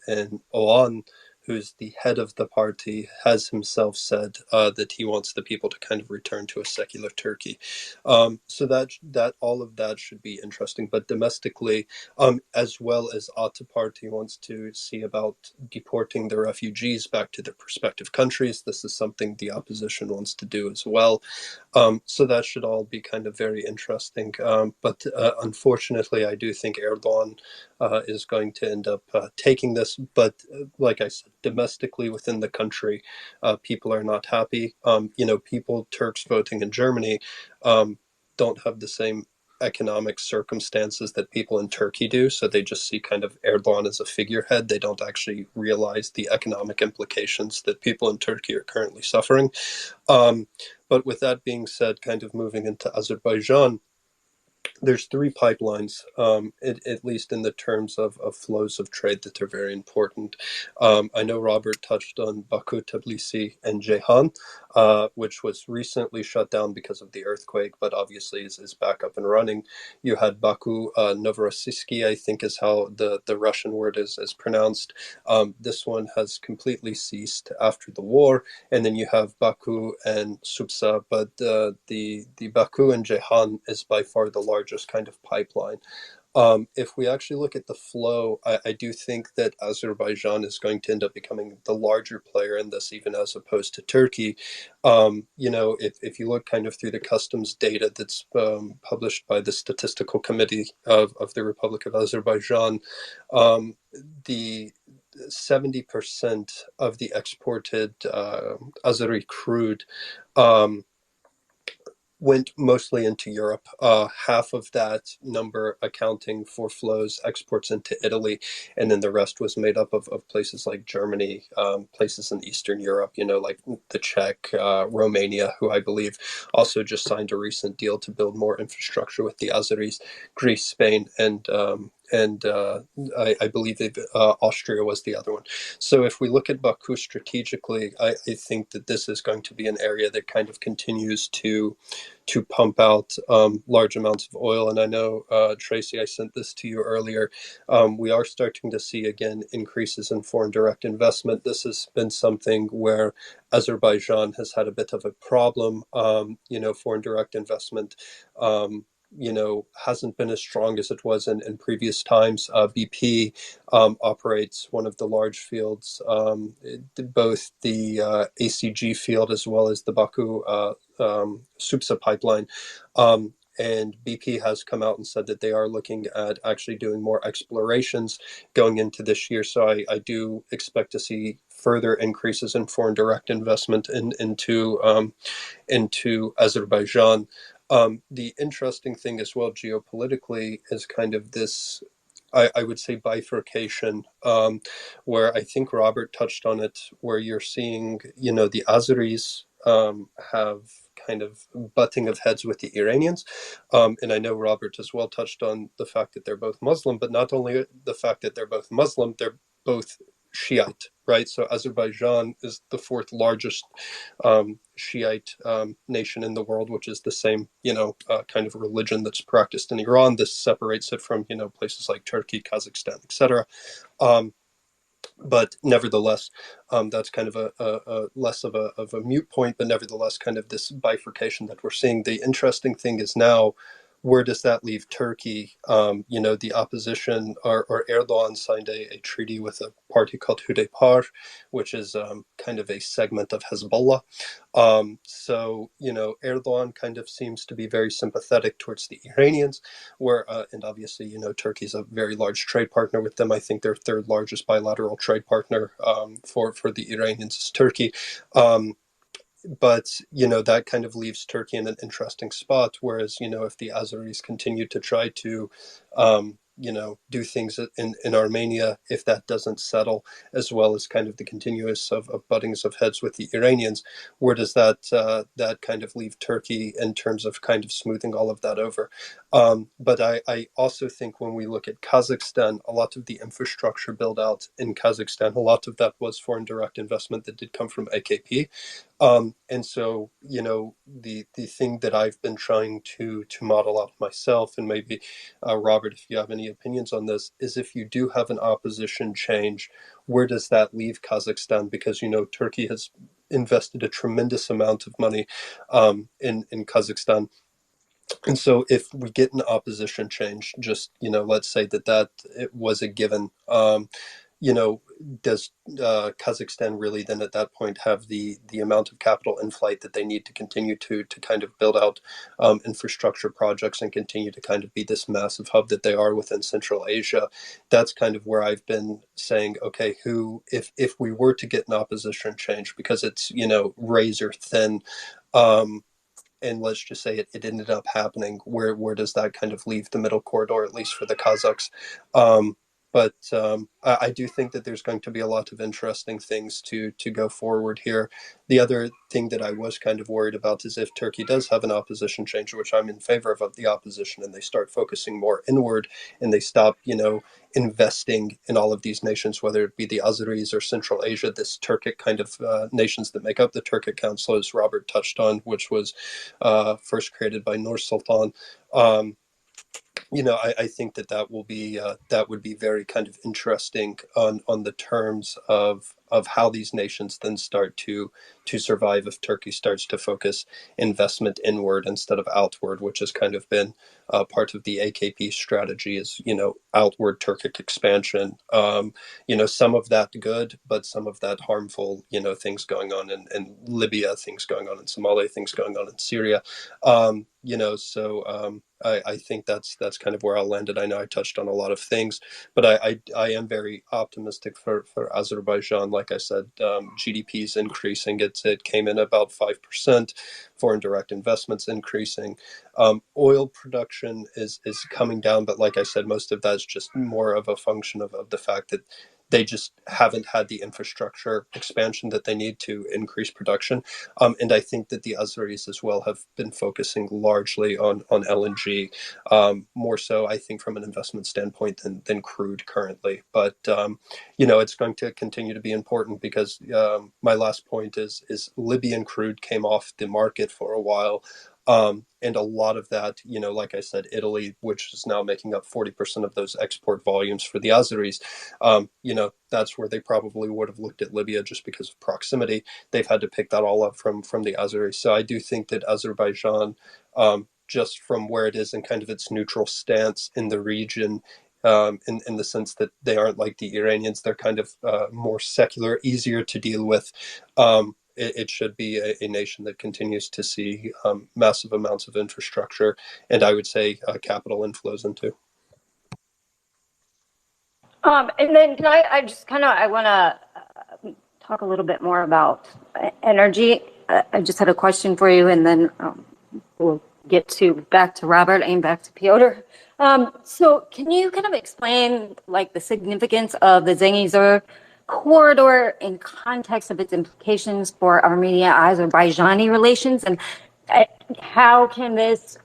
Oğan, who's the head of the party, has himself said that he wants the people to kind of return to a secular Turkey. So that all of that should be interesting. But domestically, as well as ATA party wants to see about deporting the refugees back to their respective countries. This is something the opposition wants to do as well. So that should all be kind of very interesting. But unfortunately, I do think Erdogan is going to end up taking this. But like I said, domestically within the country, people are not happy. People, Turks voting in Germany, don't have the same economic circumstances that people in Turkey do. So they just see kind of Erdogan as a figurehead. They don't actually realize the economic implications that people in Turkey are currently suffering. But with that being said, kind of moving into Azerbaijan, there's three pipelines, at least in the terms of flows of trade, that are very important. I know Robert touched on Baku, Tbilisi, and Ceyhan, which was recently shut down because of the earthquake, but obviously is back up and running. You had Baku, Novorossiysk, I think is how the Russian word is pronounced. This one has completely ceased after the war. And then you have Baku and Supsa, but the Baku and Ceyhan is by far the largest kind of pipeline. If we actually look at the flow, I do think that Azerbaijan is going to end up becoming the larger player in this, even as opposed to Turkey. If you look kind of through the customs data that's published by the Statistical Committee of the Republic of Azerbaijan, the 70% of the exported Azeri crude went mostly into Europe. Half of that number accounting for flows, exports into Italy, and then the rest was made up of places like Germany, places in Eastern Europe, like the Czech, Romania, who I believe also just signed a recent deal to build more infrastructure with the Azeris, Greece, Spain, and I believe Austria was the other one. So if we look at Baku strategically, I think that this is going to be an area that kind of continues to pump out large amounts of oil. And I know, Tracy, I sent this to you earlier. We are starting to see, again, increases in foreign direct investment. This has been something where Azerbaijan has had a bit of a problem. Foreign direct investment hasn't been as strong as it was in previous times. BP operates one of the large fields, both the ACG field as well as the Baku Supsa pipeline. And BP has come out and said that they are looking at actually doing more explorations going into this year. So I do expect to see further increases in foreign direct investment into Azerbaijan. The interesting thing as well geopolitically is kind of this, I would say, bifurcation, where I think Robert touched on it, where you're seeing, the Azeris have kind of butting of heads with the Iranians. And I know Robert as well touched on the fact that they're both Muslim, but not only the fact that they're both Muslim, they're both Shiite, right? So Azerbaijan is the fourth largest Shiite nation in the world, which is the same, kind of religion that's practiced in Iran. This separates it from, places like Turkey, Kazakhstan, etc. But nevertheless, that's kind of a less of a mute point, but nevertheless, kind of this bifurcation that we're seeing. The interesting thing is now, where does that leave Turkey? The opposition, or Erdogan signed a treaty with a party called Hudaypar, which is kind of a segment of Hezbollah. So, Erdogan kind of seems to be very sympathetic towards the Iranians, and obviously, Turkey's a very large trade partner with them. I think their third largest bilateral trade partner for the Iranians is Turkey. But that kind of leaves Turkey in an interesting spot. Whereas if the Azeris continue to try to do things in Armenia, if that doesn't settle, as well as kind of the continuous of buttings of heads with the Iranians, where does that kind of leave Turkey in terms of kind of smoothing all of that over? But I also think when we look at Kazakhstan, a lot of the infrastructure build out in Kazakhstan, a lot of that was foreign direct investment that did come from AKP. And so, the thing that I've been trying to model out myself, and maybe Robert, if you have any opinions on this, is if you do have an opposition change, where does that leave Kazakhstan? Because, Turkey has invested a tremendous amount of money in Kazakhstan. And so if we get an opposition change, just, let's say that it was a given, does Kazakhstan really then at that point have the amount of capital in flight that they need to continue to kind of build out infrastructure projects and continue to kind of be this massive hub that they are within Central Asia? That's kind of where I've been saying, okay, if we were to get an opposition change, because it's, razor thin, and let's just say it ended up happening, where does that kind of leave the middle corridor, at least for the Kazakhs? But I do think that there's going to be a lot of interesting things to go forward here. The other thing that I was kind of worried about is if Turkey does have an opposition change, which I'm in favor of the opposition, and they start focusing more inward and they stop, investing in all of these nations, whether it be the Azeris or Central Asia, this Turkic kind of nations that make up the Turkic Council, as Robert touched on, which was first created by Nur Sultan. I think that will be that would be very kind of interesting on the terms of how these nations then start to survive if Turkey starts to focus investment inward instead of outward, which has kind of been part of the AKP strategy, is outward Turkic expansion. Some of that good, but some of that harmful. Things going on in Libya, things going on in Somalia, things going on in Syria. I think that's kind of where I'll land it. I know I touched on a lot of things, but I am very optimistic for Azerbaijan. Like I said, GDP is increasing. It came in about 5%. Foreign direct investments increasing. Oil production is coming down, but like I said, most of that's just more of a function of the fact that they just haven't had the infrastructure expansion that they need to increase production. And I think that the Azeris as well have been focusing largely on LNG, more so, I think, from an investment standpoint than crude currently. But, it's going to continue to be important because my last point is Libyan crude came off the market for a while. And a lot of that, like I said, Italy, which is now making up 40% of those export volumes for the Azeris, that's where they probably would have looked at Libya just because of proximity. They've had to pick that all up from the Azeris. So I do think that Azerbaijan, just from where it is and kind of its neutral stance in the region, in the sense that they aren't like the Iranians, they're kind of more secular, easier to deal with. It should be a nation that continues to see massive amounts of infrastructure, and I would say capital inflows into. And then can I want to talk a little bit more about energy. I just had a question for you, and then we'll get back to Robert and back to Pyotr. So can you kind of explain like the significance of the Zengezur corridor in context of its implications for Armenia-Azerbaijani relations, and how can this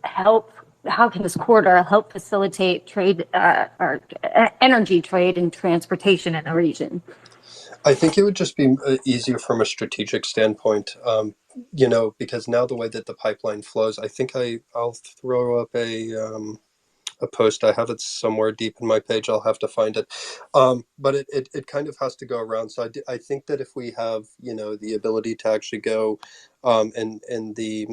corridor help facilitate trade or energy trade and transportation in the region? I think it would just be easier from a strategic standpoint, because now the way that the pipeline flows, I think I'll throw up a post. I have it somewhere deep in my page. I'll have to find it. But it kind of has to go around. So I think that if we have, the ability to actually go and the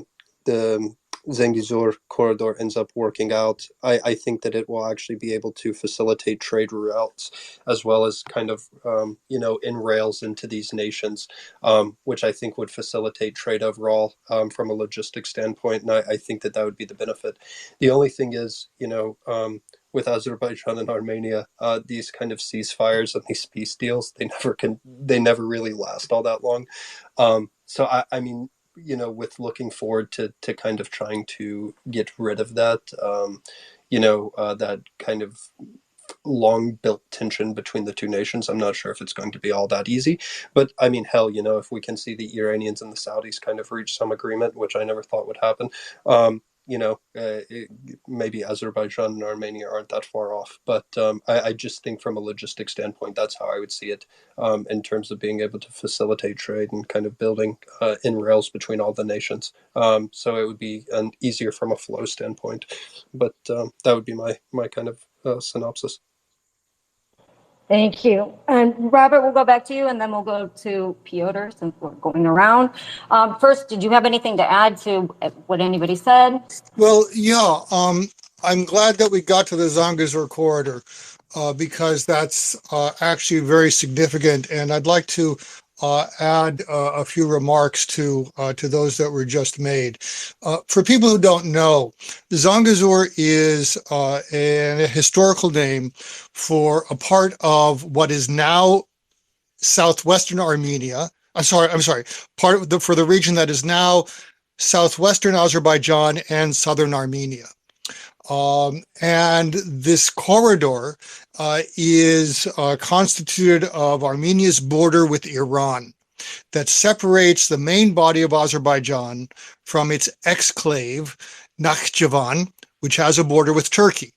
Zengezur corridor ends up working out, I think that it will actually be able to facilitate trade routes as well as kind of, in rails into these nations, which I think would facilitate trade overall from a logistics standpoint. And I think that would be the benefit. The only thing is, with Azerbaijan and Armenia, these kind of ceasefires and these peace deals, they never really last all that long. So I mean, with looking forward to kind of trying to get rid of that, that kind of long built tension between the two nations. I'm not sure if it's going to be all that easy, but I mean, hell, if we can see the Iranians and the Saudis kind of reach some agreement, which I never thought would happen, maybe Azerbaijan and Armenia aren't that far off. But I just think from a logistics standpoint, that's how I would see it in terms of being able to facilitate trade and kind of building in rails between all the nations. So it would be easier from a flow standpoint. But that would be my kind of synopsis. Thank you. And Robert, we'll go back to you, and then we'll go to Pyotr since we're going around. First, did you have anything to add to what anybody said? Well, yeah, I'm glad that we got to the Zengezur corridor because that's actually very significant, and I'd like to add a few remarks to those that were just made. For people who don't know, Zengezur is a historical name for a part of what is now southwestern Armenia. I'm sorry, for the region that is now southwestern Azerbaijan and southern Armenia. And this corridor is constituted of Armenia's border with Iran that separates the main body of Azerbaijan from its exclave, Nakhchivan, which has a border with Turkey.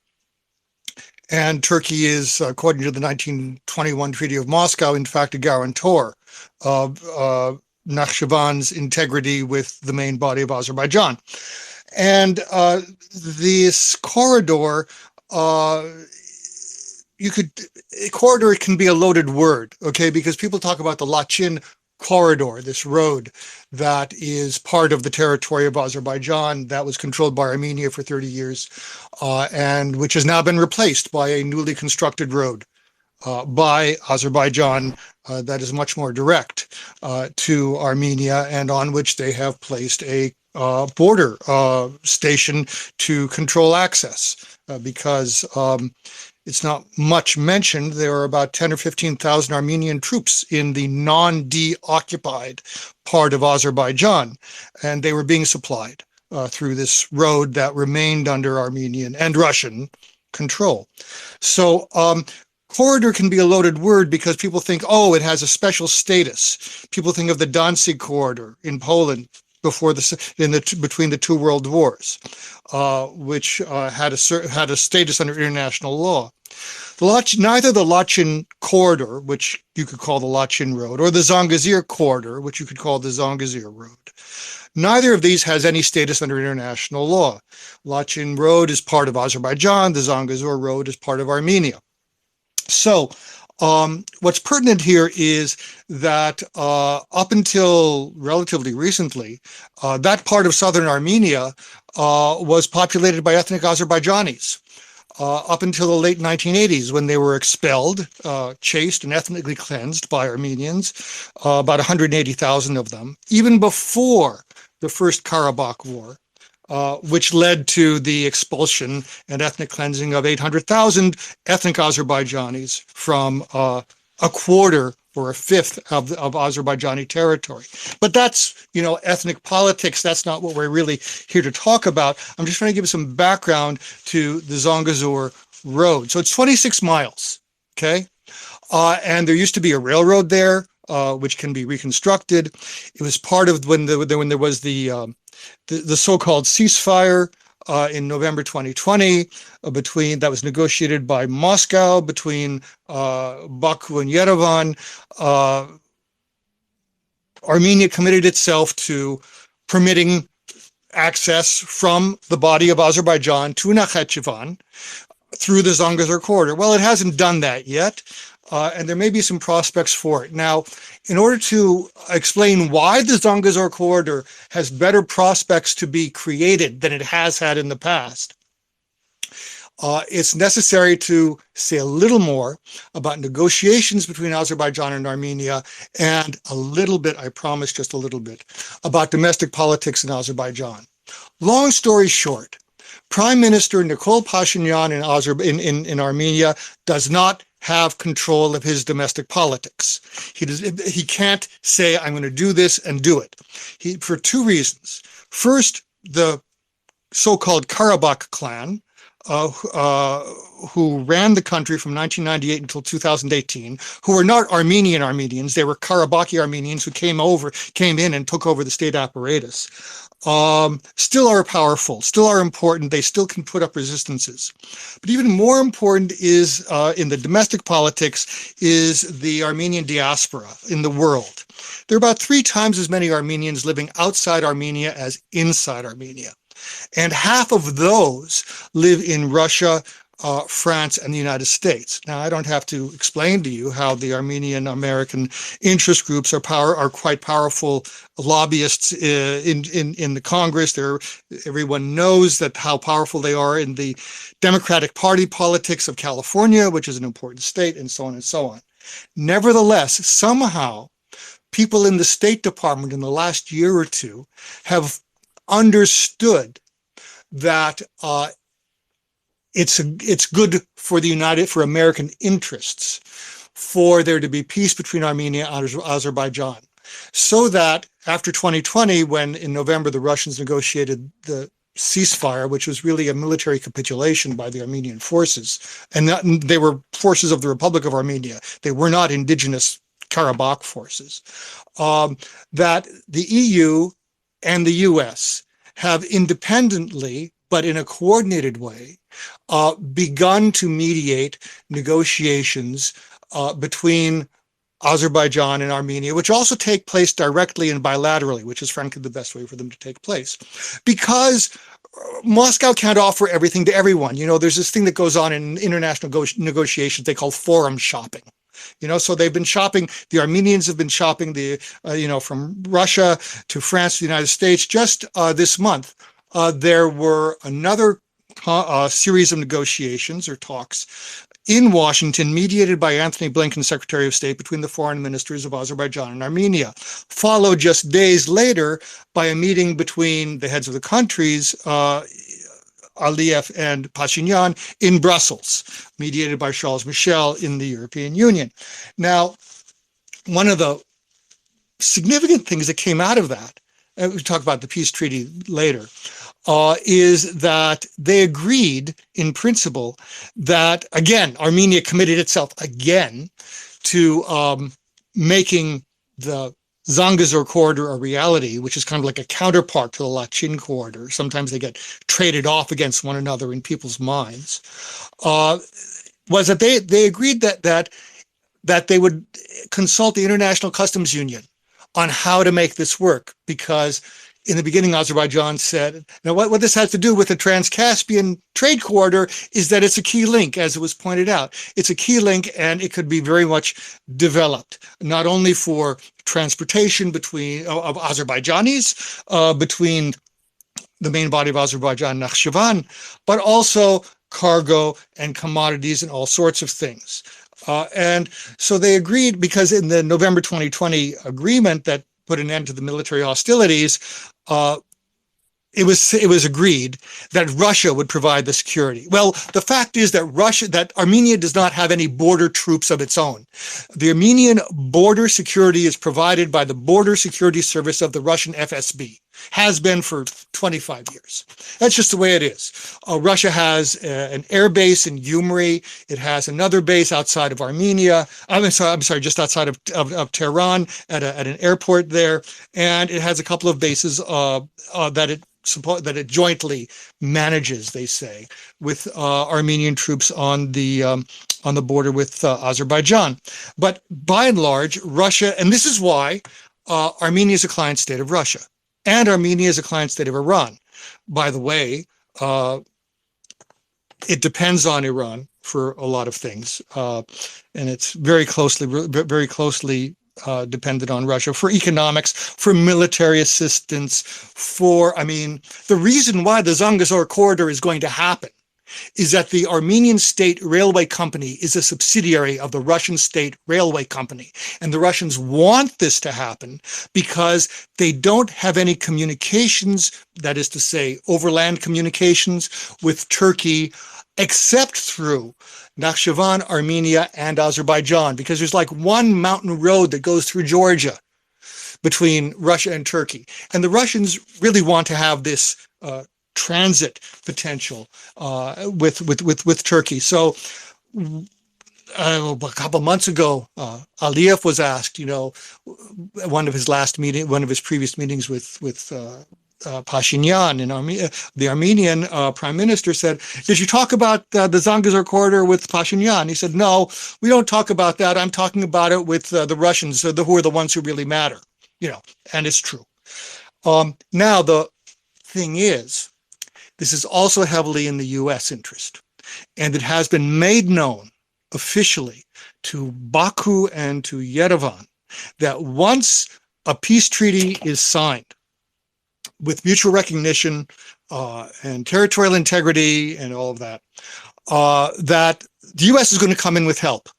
And Turkey is, according to the 1921 Treaty of Moscow, in fact, a guarantor of Nakhchivan's integrity with the main body of Azerbaijan. And this corridor, corridor can be a loaded word, okay? Because people talk about the Lachin corridor, this road that is part of the territory of Azerbaijan that was controlled by Armenia for 30 years, and which has now been replaced by a newly constructed road by Azerbaijan that is much more direct to Armenia, and on which they have placed a border station to control access because it's not much mentioned. There are about 10 or 15,000 Armenian troops in the non-de-occupied part of Azerbaijan, and they were being supplied through this road that remained under Armenian and Russian control. So corridor can be a loaded word because people think, oh, it has a special status. People think of the Danzig corridor in Poland between the two world wars, which had a status under international law. Neither the Lachin corridor, which you could call the Lachin Road, or the Zengezur corridor, which you could call the Zengezur Road, neither of these has any status under international law. Lachin Road is part of Azerbaijan. The Zengezur Road is part of Armenia. So what's pertinent here is that up until relatively recently, that part of southern Armenia was populated by ethnic Azerbaijanis up until the late 1980s when they were expelled, chased, and ethnically cleansed by Armenians, about 180,000 of them, even before the First Karabakh War. Which led to the expulsion and ethnic cleansing of 800,000 ethnic Azerbaijanis from a quarter or a fifth of Azerbaijani territory. But that's, ethnic politics. That's not what we're really here to talk about. I'm just trying to give some background to the Zangezur Road. So it's 26 miles, okay? And there used to be a railroad there, which can be reconstructed. It was part of when there was the so-called ceasefire in November 2020 that was negotiated by Moscow between Baku and Yerevan. Armenia committed itself to permitting access from the body of Azerbaijan to Nakhchivan through the Zangezur corridor. Well, it hasn't done that yet, and there may be some prospects for it. Now, in order to explain why the Zangezur corridor has better prospects to be created than it has had in the past, it's necessary to say a little more about negotiations between Azerbaijan and Armenia, and a little bit, I promise just a little bit, about domestic politics in Azerbaijan. Long story short, Prime Minister Nikol Pashinyan in Armenia does not have control of his domestic politics. He can't say, I'm going to do this and do it. For two reasons. First, the so-called Karabakh clan, who ran the country from 1998 until 2018, who were not Armenian Armenians, they were Karabakhi Armenians who came in and took over the state apparatus, still are powerful, still are important, they still can put up resistances. But even more important is, in the domestic politics, is the Armenian diaspora in the world. There are about 3 times as many Armenians living outside Armenia as inside Armenia. And half of those live in Russia, France, and the United States. Now, I don't have to explain to you how the Armenian American interest groups are quite powerful lobbyists in the Congress. Everyone knows how powerful they are in the Democratic Party politics of California, which is an important state, and so on and so on. Nevertheless, somehow, people in the State Department in the last year or two have understood that it's good for American interests for there to be peace between Armenia and Azerbaijan, so that after 2020, when in November the Russians negotiated the ceasefire, which was really a military capitulation by the Armenian forces, and they were forces of the Republic of Armenia, they were not indigenous Karabakh forces, that the EU and the US have independently, but in a coordinated way, begun to mediate negotiations between Azerbaijan and Armenia, which also take place directly and bilaterally, which is frankly the best way for them to take place. Because Moscow can't offer everything to everyone. There's this thing that goes on in international negotiations they call forum shopping. So they've been shopping, the Armenians have been shopping from Russia to France to the United States. Just this month, there were another series of negotiations or talks in Washington, mediated by Anthony Blinken, Secretary of State, between the foreign ministers of Azerbaijan and Armenia, followed just days later by a meeting between the heads of the countries, Aliyev and Pashinyan, in Brussels, mediated by Charles Michel in the European Union. Now, one of the significant things that came out of that, and we'll talk about the peace treaty later, is that they agreed in principle that, again, Armenia committed itself again to making the Zangezur corridor a reality, which is kind of like a counterpart to the Lachin corridor. Sometimes they get traded off against one another in people's minds. Was that they agreed that they would consult the International Customs Union on how to make this work, because in the beginning, Azerbaijan said, now what this has to do with the Trans-Caspian trade corridor is that it's a key link, as it was pointed out. It's a key link, and it could be very much developed, not only for transportation of Azerbaijanis between the main body of Azerbaijan and Nakhchivan, but also cargo and commodities and all sorts of things. And so they agreed, because in the November 2020 agreement that put an end to the military hostilities, it was agreed that Russia would provide the security. Well, the fact is that Armenia does not have any border troops of its own. The Armenian border security is provided by the Border Security Service of the Russian FSB. Has been for 25 years. That's just the way it is. Russia has an air base in Gyumri. It has another base outside of Armenia. I'm sorry, just outside of Tehran at an airport there, and it has a couple of bases that it jointly manages, they say, with Armenian troops on the border with Azerbaijan. But by and large, Russia, and this is why Armenia is a client state of Russia, and Armenia is a client state of Iran. By the way, it depends on Iran for a lot of things, and it's very closely dependent on Russia for economics, for military assistance, the reason why the Zangezur corridor is going to happen is that the Armenian State Railway Company is a subsidiary of the Russian State Railway Company. And the Russians want this to happen because they don't have any communications, that is to say, overland communications with Turkey, except through Nakhchivan, Armenia, and Azerbaijan, because there's like one mountain road that goes through Georgia between Russia and Turkey. And the Russians really want to have this transit potential with Turkey. So a couple of months ago, Aliyev was asked, one of his previous meetings with Pashinyan in Armenia, the Armenian prime minister said, "Did you talk about the Zangezur corridor with Pashinyan?" He said, "No, we don't talk about that. I'm talking about it with the Russians, who are the ones who really matter." And it's true. Now the thing is, this is also heavily in the U.S. interest, and it has been made known officially to Baku and to Yerevan that once a peace treaty is signed with mutual recognition and territorial integrity and all of that, that the U.S. is going to come in with help.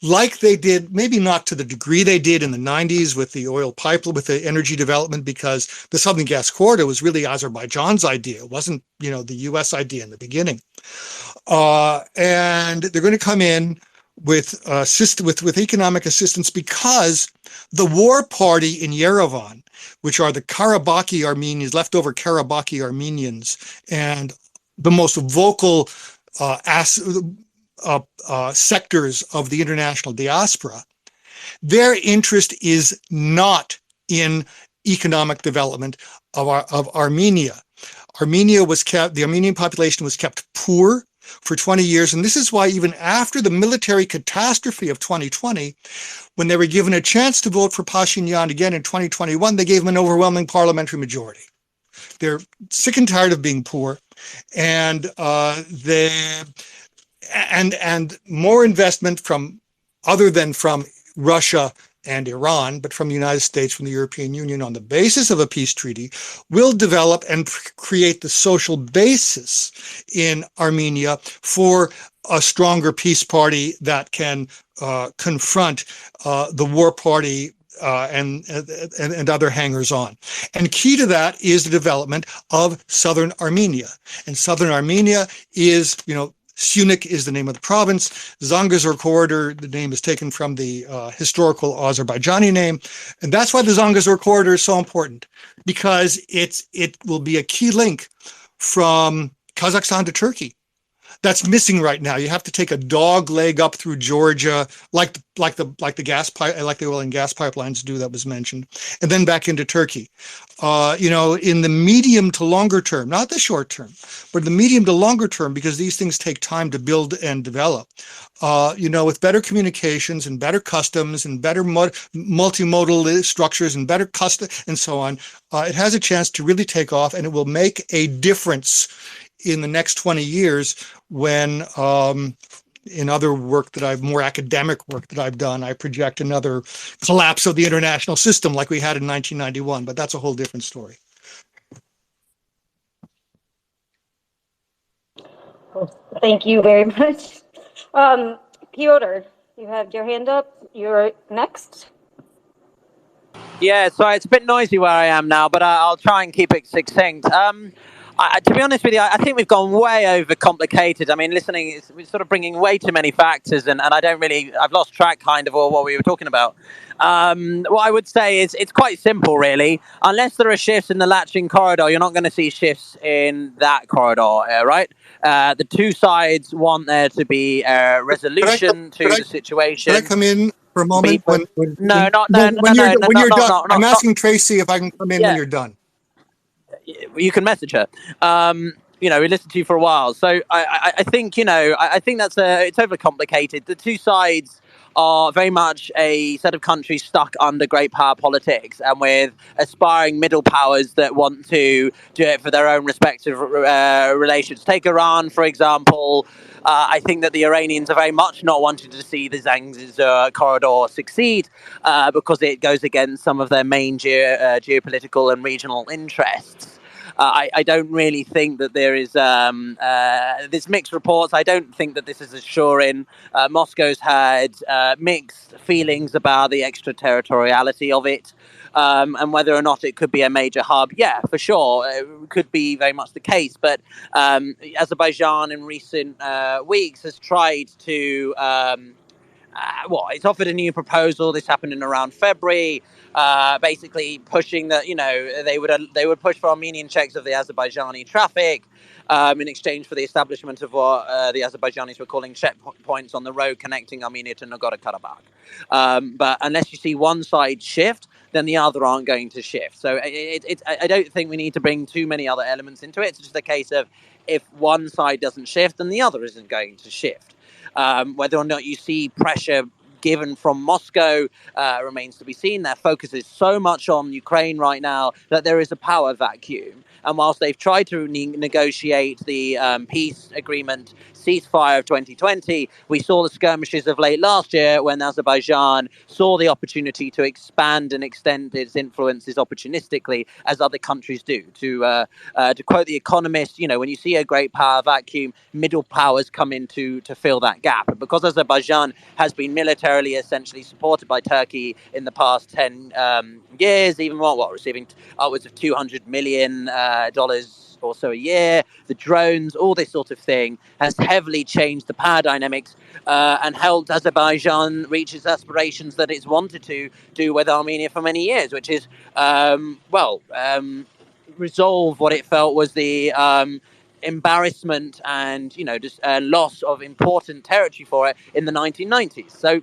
Like they did, maybe not to the degree they did in the 90s with the oil pipeline, with the energy development, because the Southern Gas Corridor was really Azerbaijan's idea. It wasn't, the U.S. idea in the beginning. And they're going to come in with economic assistance because the war party in Yerevan, which are the Karabakhi Armenians, leftover Karabakhi Armenians, and the most vocal sectors of the international diaspora, their interest is not in economic development of Armenia. The Armenian population was kept poor for 20 years. And this is why even after the military catastrophe of 2020, when they were given a chance to vote for Pashinyan again in 2021, they gave him an overwhelming parliamentary majority. They're sick and tired of being poor, and and more investment from other than from Russia and Iran, but from the United States, from the European Union, on the basis of a peace treaty, will develop and create the social basis in Armenia for a stronger peace party that can confront the war party and other hangers-on. And key to that is the development of southern Armenia. And southern Armenia is, Syunik is the name of the province. Zangezur corridor, the name is taken from the historical Azerbaijani name. And that's why the Zangezur corridor is so important, because it will be a key link from Kazakhstan to Turkey. That's missing right now. You have to take a dog leg up through Georgia, like the oil and gas pipelines do, that was mentioned, and then back into Turkey. In the medium to longer term, not the short term, but the medium to longer term, because these things take time to build and develop. With better communications and better customs and better multimodal structures and better custom and so on, it has a chance to really take off, and it will make a difference in the next 20 years when, in other work more academic work that I've done, I project another collapse of the international system like we had in 1991, but that's a whole different story. Thank you very much. Pyotr, you have your hand up. You're next. Yeah, so it's a bit noisy where I am now, but I'll try and keep it succinct. To be honest with you, I think we've gone way overcomplicated. I mean, listening is we're sort of bringing way too many factors, and I've lost track kind of what we were talking about. What I would say is it's quite simple, really. Unless there are shifts in the latching corridor, you're not going to see shifts in that corridor, right? The two sides want there to be a resolution to the situation. Can I come in for a moment? No, When you're done, I'm not. asking Tracy if I can come in when Yeah. you're done. You can message her. We listened to you for a while, so I think I think it's overcomplicated. The two sides are very much a set of countries stuck under great power politics, and with aspiring middle powers that want to do it for their own respective relations. Take Iran, for example. I think that the Iranians are very much not wanting to see the Zangezur corridor succeed because it goes against some of their main geopolitical and regional interests. I don't really think that there is there's mixed reports. I don't think that this is assuring. Moscow's had mixed feelings about the extraterritoriality of it. And whether or not it could be a major hub, yeah, for sure, it could be very much the case. But Azerbaijan in recent weeks has tried to it's offered a new proposal. This happened in around February, basically pushing that they would push for Armenian checks of the Azerbaijani traffic in exchange for the establishment of what the Azerbaijanis were calling checkpoints on the road connecting Armenia to Nagorno-Karabakh. But unless you see one side shift, then the other aren't going to shift. So I don't think we need to bring too many other elements into it. It's just a case of if one side doesn't shift, then the other isn't going to shift. Whether or not you see pressure given from Moscow remains to be seen. Their focus is so much on Ukraine right now that there is a power vacuum. And whilst they've tried to negotiate the peace agreement ceasefire of 2020, we saw the skirmishes of late last year when Azerbaijan saw the opportunity to expand and extend its influences opportunistically, as other countries do. To quote The Economist, when you see a great power vacuum, middle powers come in to fill that gap. And because Azerbaijan has been militarily essentially supported by Turkey in the past 10 years, even receiving upwards of $200 million or so a year, the drones, all this sort of thing has heavily changed the power dynamics and helped Azerbaijan reach its aspirations that it's wanted to do with Armenia for many years, which is, resolve what it felt was the embarrassment and just loss of important territory for it in the 1990s. So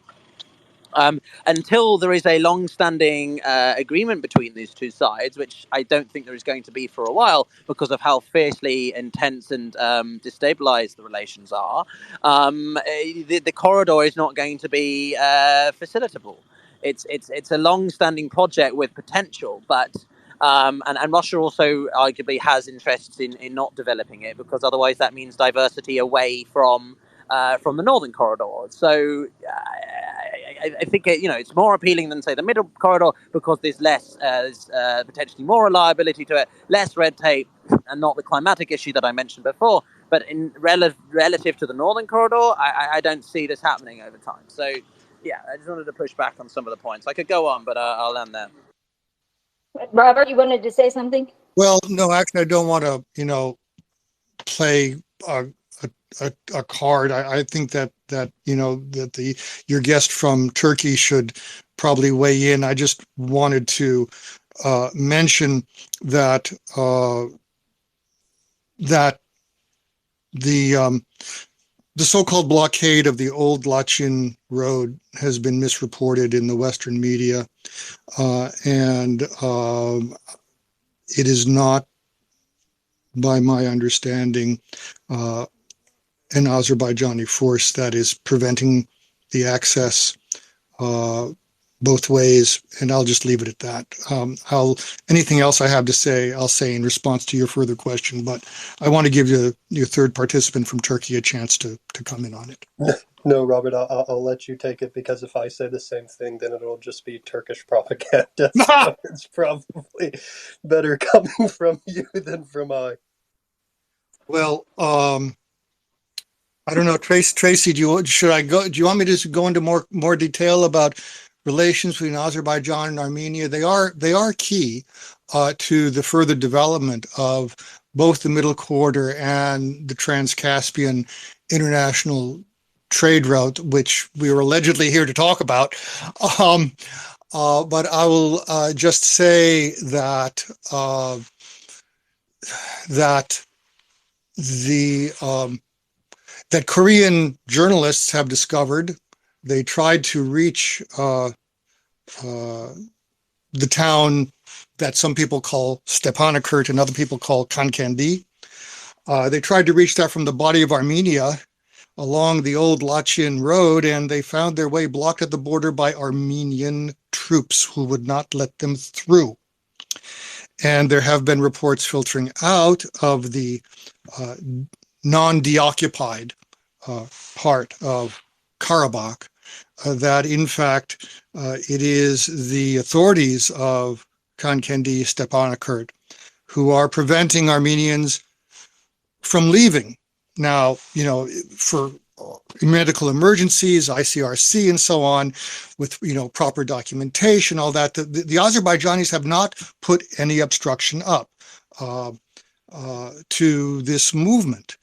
until there is a long-standing agreement between these two sides, which I don't think there is going to be for a while because of how fiercely intense and destabilized the relations are, the corridor is not going to be facilitable. It's a long-standing project with potential, but and Russia also arguably has interests in not developing it, because otherwise that means diversity away from the northern corridor. So I think it's more appealing than, say, the middle corridor, because there's less, potentially more reliability to it, less red tape, and not the climatic issue that I mentioned before. But in relative to the northern corridor, I don't see this happening over time. So yeah, I just wanted to push back on some of the points. I could go on, but I'll end there. Robert, you wanted to say something? Well, no, actually, I don't want to, play a card. I think that your guest from Turkey should probably weigh in. I just wanted to mention that that the so-called blockade of the old Lachin road has been misreported in the Western media, and it is not, by my understanding, an Azerbaijani force that is preventing the access both ways, and I'll just leave it at that. Anything else I have to say, I'll say in response to your further question, but I want to give your third participant from Turkey a chance to come in on it. No, Robert, I'll let you take it, because if I say the same thing, then it'll just be Turkish propaganda. So it's probably better coming from you than from I. Well, I don't know, Tracy. Do you want me to go into more detail about relations between Azerbaijan and Armenia, they are key to the further development of both the Middle Quarter and the Trans-Caspian international trade route, which we were allegedly here to talk about. But I will just say that that Korean journalists have discovered, they tried to reach the town that some people call Stepanakert and other people call Kankendi. They tried to reach that from the body of Armenia along the old Lachin road, and they found their way blocked at the border by Armenian troops who would not let them through. And there have been reports filtering out of the non-deoccupied part of Karabakh that, in fact, it is the authorities of Kankendi, Stepanakert, who are preventing Armenians from leaving. Now, you know, for medical emergencies, ICRC and so on, with, you know, proper documentation, all that, the Azerbaijanis have not put any obstruction up to this movement.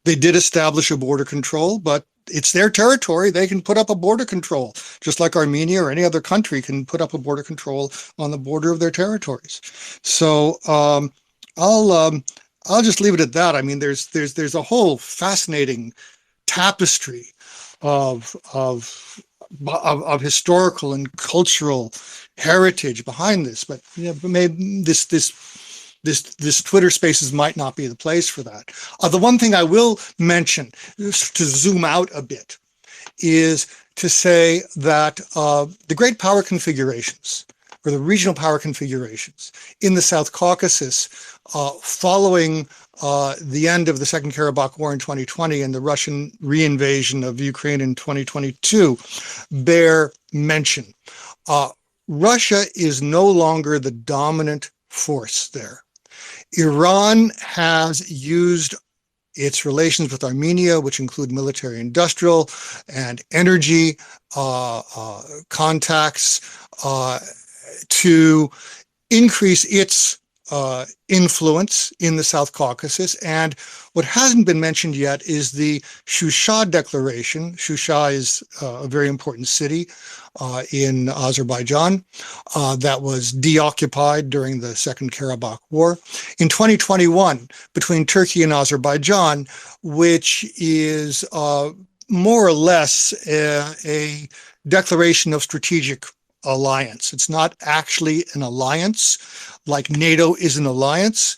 They did establish a border control, but it's their territory. They can put up a border control, just like Armenia or any other country can put up a border control on the border of their territories. So I'll just leave it at that. I mean, there's a whole fascinating tapestry of historical and cultural heritage behind this, but yeah, maybe this Twitter Spaces might not be the place for that. The one thing I will mention, just to zoom out a bit, is to say that the great power configurations, or the regional power configurations in the South Caucasus, following the end of the Second Karabakh War in 2020 and the Russian reinvasion of Ukraine in 2022, bear mention. Russia is no longer the dominant force there. Iran has used its relations with Armenia, which include military, industrial, and energy contacts, to increase its influence in the South Caucasus. And what hasn't been mentioned yet is the Shusha Declaration. Shusha is a very important city in Azerbaijan that was deoccupied during the Second Karabakh War. In 2021, between Turkey and Azerbaijan, which is more or less a declaration of strategic alliance. It's not actually an alliance like NATO is an alliance,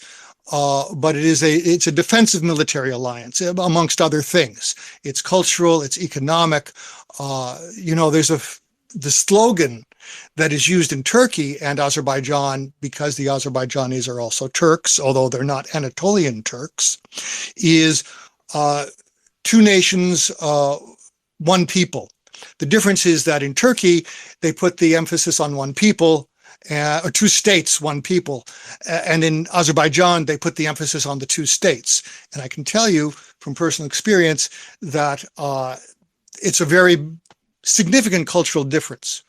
but it's a defensive military alliance, amongst other things. It's cultural, it's economic. You know, there's the slogan that is used in Turkey and Azerbaijan, because the Azerbaijanis are also Turks, although they're not Anatolian Turks, is two nations, one people. The difference is that in Turkey, they put the emphasis on one people, or two states, one people. And in Azerbaijan, they put the emphasis on the two states. And I can tell you from personal experience that it's a very significant cultural difference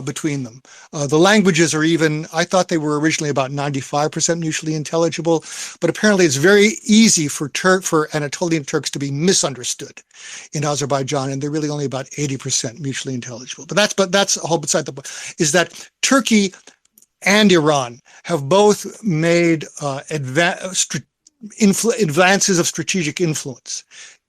between them. The languages are even, I thought they were originally about 95% mutually intelligible, but apparently it's very easy for Anatolian Turks to be misunderstood in Azerbaijan, and they're really only about 80% mutually intelligible. But that's a whole beside the point, is that Turkey and Iran have both made advances of strategic influence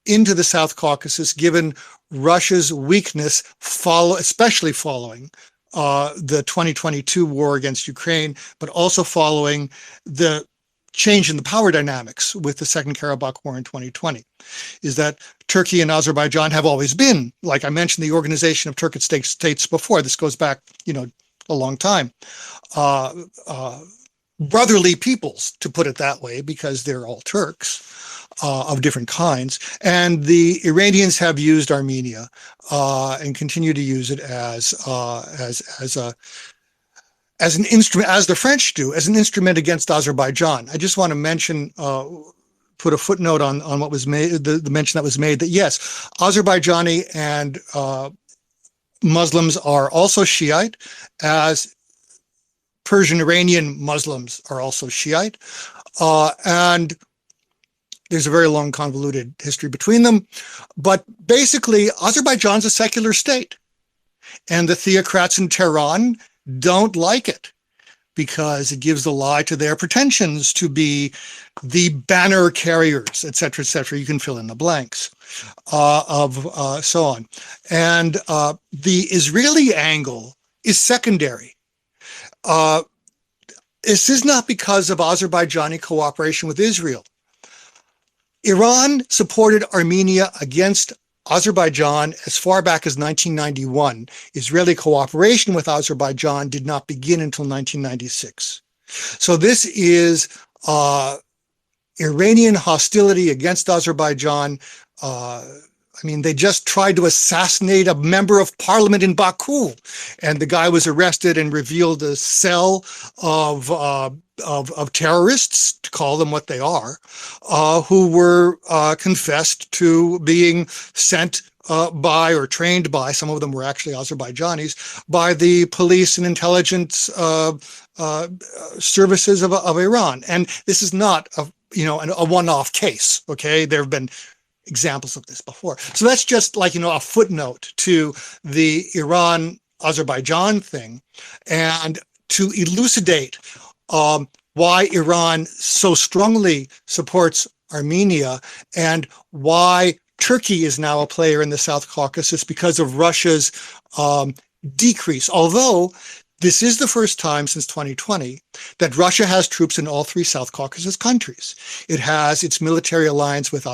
into the South Caucasus, given Russia's weakness, especially following the 2022 war against Ukraine, but also following the change in the power dynamics with the Second Karabakh War in 2020, is that Turkey and Azerbaijan have always been, like I mentioned, the Organization of Turkic States before. This goes back, you know, a long time. Brotherly peoples, to put it that way, because they're all Turks of different kinds. And the Iranians have used Armenia and continue to use it as an instrument, as the French do, as an instrument against Azerbaijan. I just want to mention, put a footnote on what was made, the mention that was made, that yes, Azerbaijani and Muslims are also Shiite, as Persian Iranian Muslims are also Shiite. And there's a very long, convoluted history between them. But basically, Azerbaijan's a secular state. And the theocrats in Tehran don't like it because it gives the lie to their pretensions to be the banner carriers, et cetera, et cetera. You can fill in the blanks of so on. And the Israeli angle is secondary. This is not because of Azerbaijani cooperation with Israel. Iran supported Armenia against Azerbaijan as far back as 1991. Israeli cooperation with Azerbaijan did not begin until 1996. So this is Iranian hostility against Azerbaijan. I mean, they just tried to assassinate a member of parliament in Baku, and the guy was arrested and revealed a cell of terrorists, to call them what they are, who were confessed to being sent by or trained by, some of them were actually Azerbaijanis, by the police and intelligence services of Iran. And this is not a one-off case. Okay, there have been examples of this before. So that's just like, a footnote to the Iran-Azerbaijan thing, and to elucidate why Iran so strongly supports Armenia and why Turkey is now a player in the South Caucasus because of Russia's decrease. Although this is the first time since 2020 that Russia has troops in all three South Caucasus countries. It has its military alliance with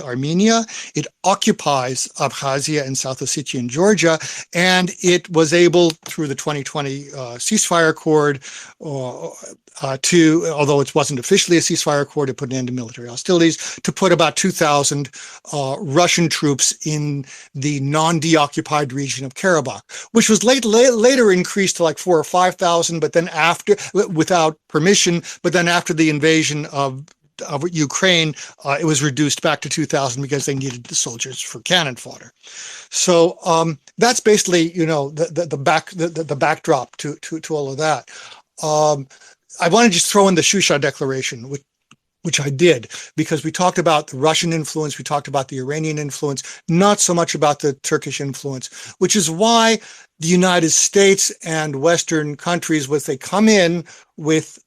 Armenia. It occupies Abkhazia and South Ossetia and Georgia, and it was able, through the 2020 ceasefire accord, although it wasn't officially a ceasefire accord, to put an end to military hostilities, to put about 2,000 Russian troops in the non-deoccupied region of Karabakh, which was later increased to like 4,000 or 5,000, but then after, without permission, but then after the invasion of Ukraine, it was reduced back to 2,000 because they needed the soldiers for cannon fodder. So that's basically, the backdrop to all of that. I want to just throw in the Shusha Declaration, which I did, because we talked about the Russian influence, we talked about the Iranian influence, not so much about the Turkish influence, which is why the United States and Western countries, when they come in with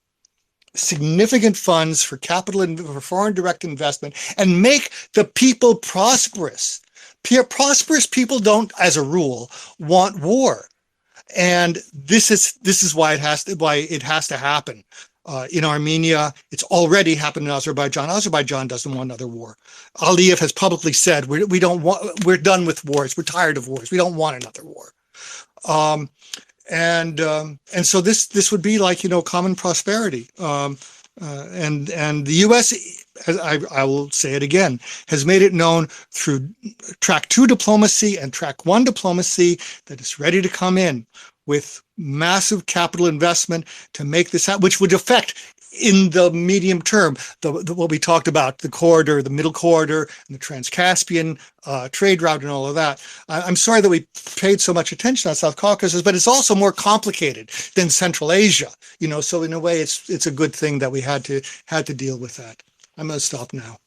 significant funds for capital and for foreign direct investment and make the people prosperous. Prosperous people don't, as a rule, want war. And this is why it has to happen. In Armenia, it's already happened in Azerbaijan. Azerbaijan doesn't want another war. Aliyev has publicly said, we're done with wars. We're tired of wars. We don't want another war. And so this would be like, common prosperity. And the U.S., I will say it again, has made it known through track 2 diplomacy and track 1 diplomacy that it's ready to come in with massive capital investment to make this happen, which would affect in the medium term, what we talked about, the corridor, the middle corridor, and the Trans-Caspian trade route and all of that. I'm sorry that we paid so much attention on South Caucasus, but it's also more complicated than Central Asia, so in a way it's a good thing that we had to deal with that. I'm going to stop now.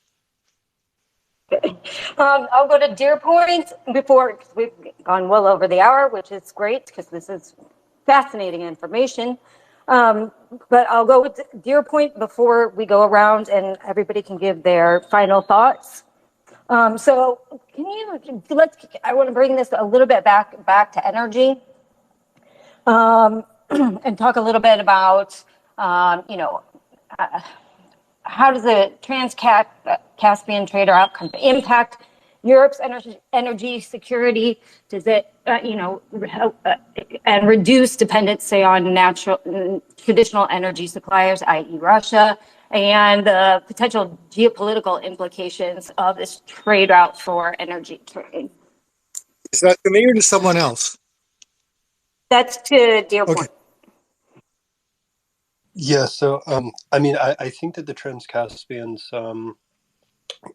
I'll go to deer points before we've gone well over the hour, which is great because this is fascinating information. But I'll go with deer point before we go around and everybody can give their final thoughts. So I want to bring this a little bit back to energy, and talk a little bit about, how does the Trans-Caspian trade outcome impact Europe's energy security? Does it, and reduce dependency on traditional energy suppliers, i.e. Russia, and the potential geopolitical implications of this trade route for energy trade? Is that to me or to someone else? That's to Dearborn. Okay. Yeah, so I think that the Trans-Caspian's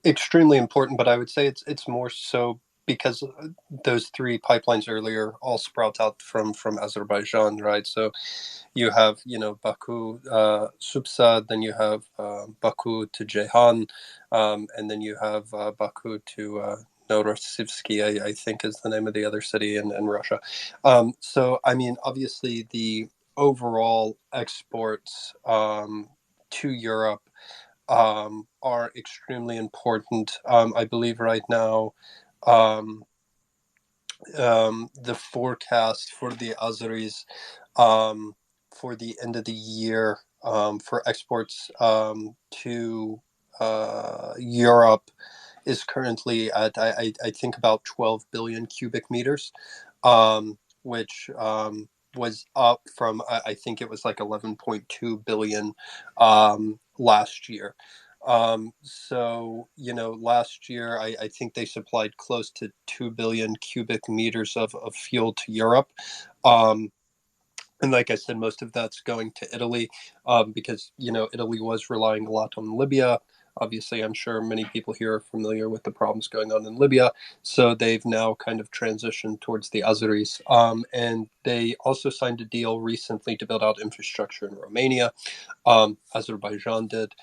extremely important, but I would say it's more so because those three pipelines earlier all sprout out from Azerbaijan, right? So you have, Baku, Supsa, then you have Baku to Ceyhan, and then you have Baku to Novosibsky, I think is the name of the other city in Russia. So, I mean, obviously the overall exports to Europe are extremely important. I believe right now um, the forecast for the Azeris um, for the end of the year for exports to Europe is currently at, I think, about 12 billion cubic meters, which was up from, I think it was like 11.2 billion last year. So, last year, I think they supplied close to 2 billion cubic meters of fuel to Europe. Um, and like I said, most of that's going to Italy because, Italy was relying a lot on Libya. Obviously, I'm sure many people here are familiar with the problems going on in Libya. So they've now kind of transitioned towards the Azeris. And they also signed a deal recently to build out infrastructure in Romania. Azerbaijan did.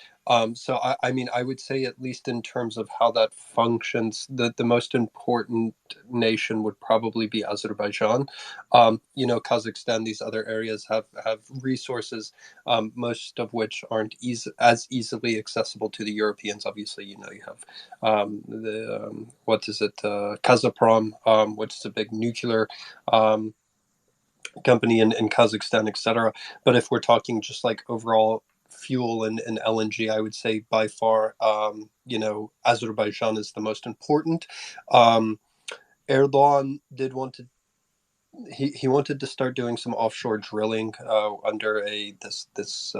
So I mean, I would say, at least in terms of how that functions, the most important nation would probably be Azerbaijan. Kazakhstan, these other areas have resources, most of which aren't as easily accessible to the Europeans. Obviously, you have what is it, Kazaprom, which is a big nuclear company in Kazakhstan, etc. But if we're talking just like overall fuel and LNG, I would say by far, Azerbaijan is the most important. Erdogan did want to he wanted to start doing some offshore drilling under this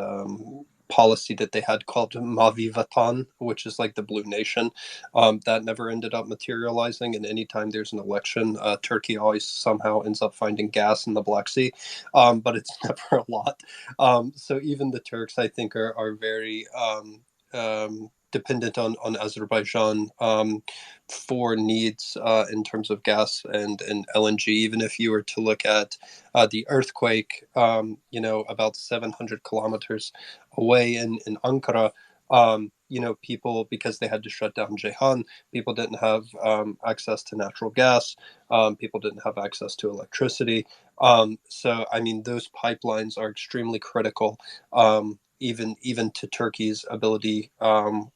policy that they had called Mavi Vatan, which is like the Blue Nation. That never ended up materializing. And anytime there's an election, Turkey always somehow ends up finding gas in the Black Sea, but it's never a lot. So even the Turks, I think, are very dependent on Azerbaijan for needs in terms of gas and LNG. Even if you were to look at the earthquake, about 700 kilometers away in Ankara, people, because they had to shut down Ceyhan, people didn't have access to natural gas, people didn't have access to electricity. So, I mean, those pipelines are extremely critical, even to Turkey's ability or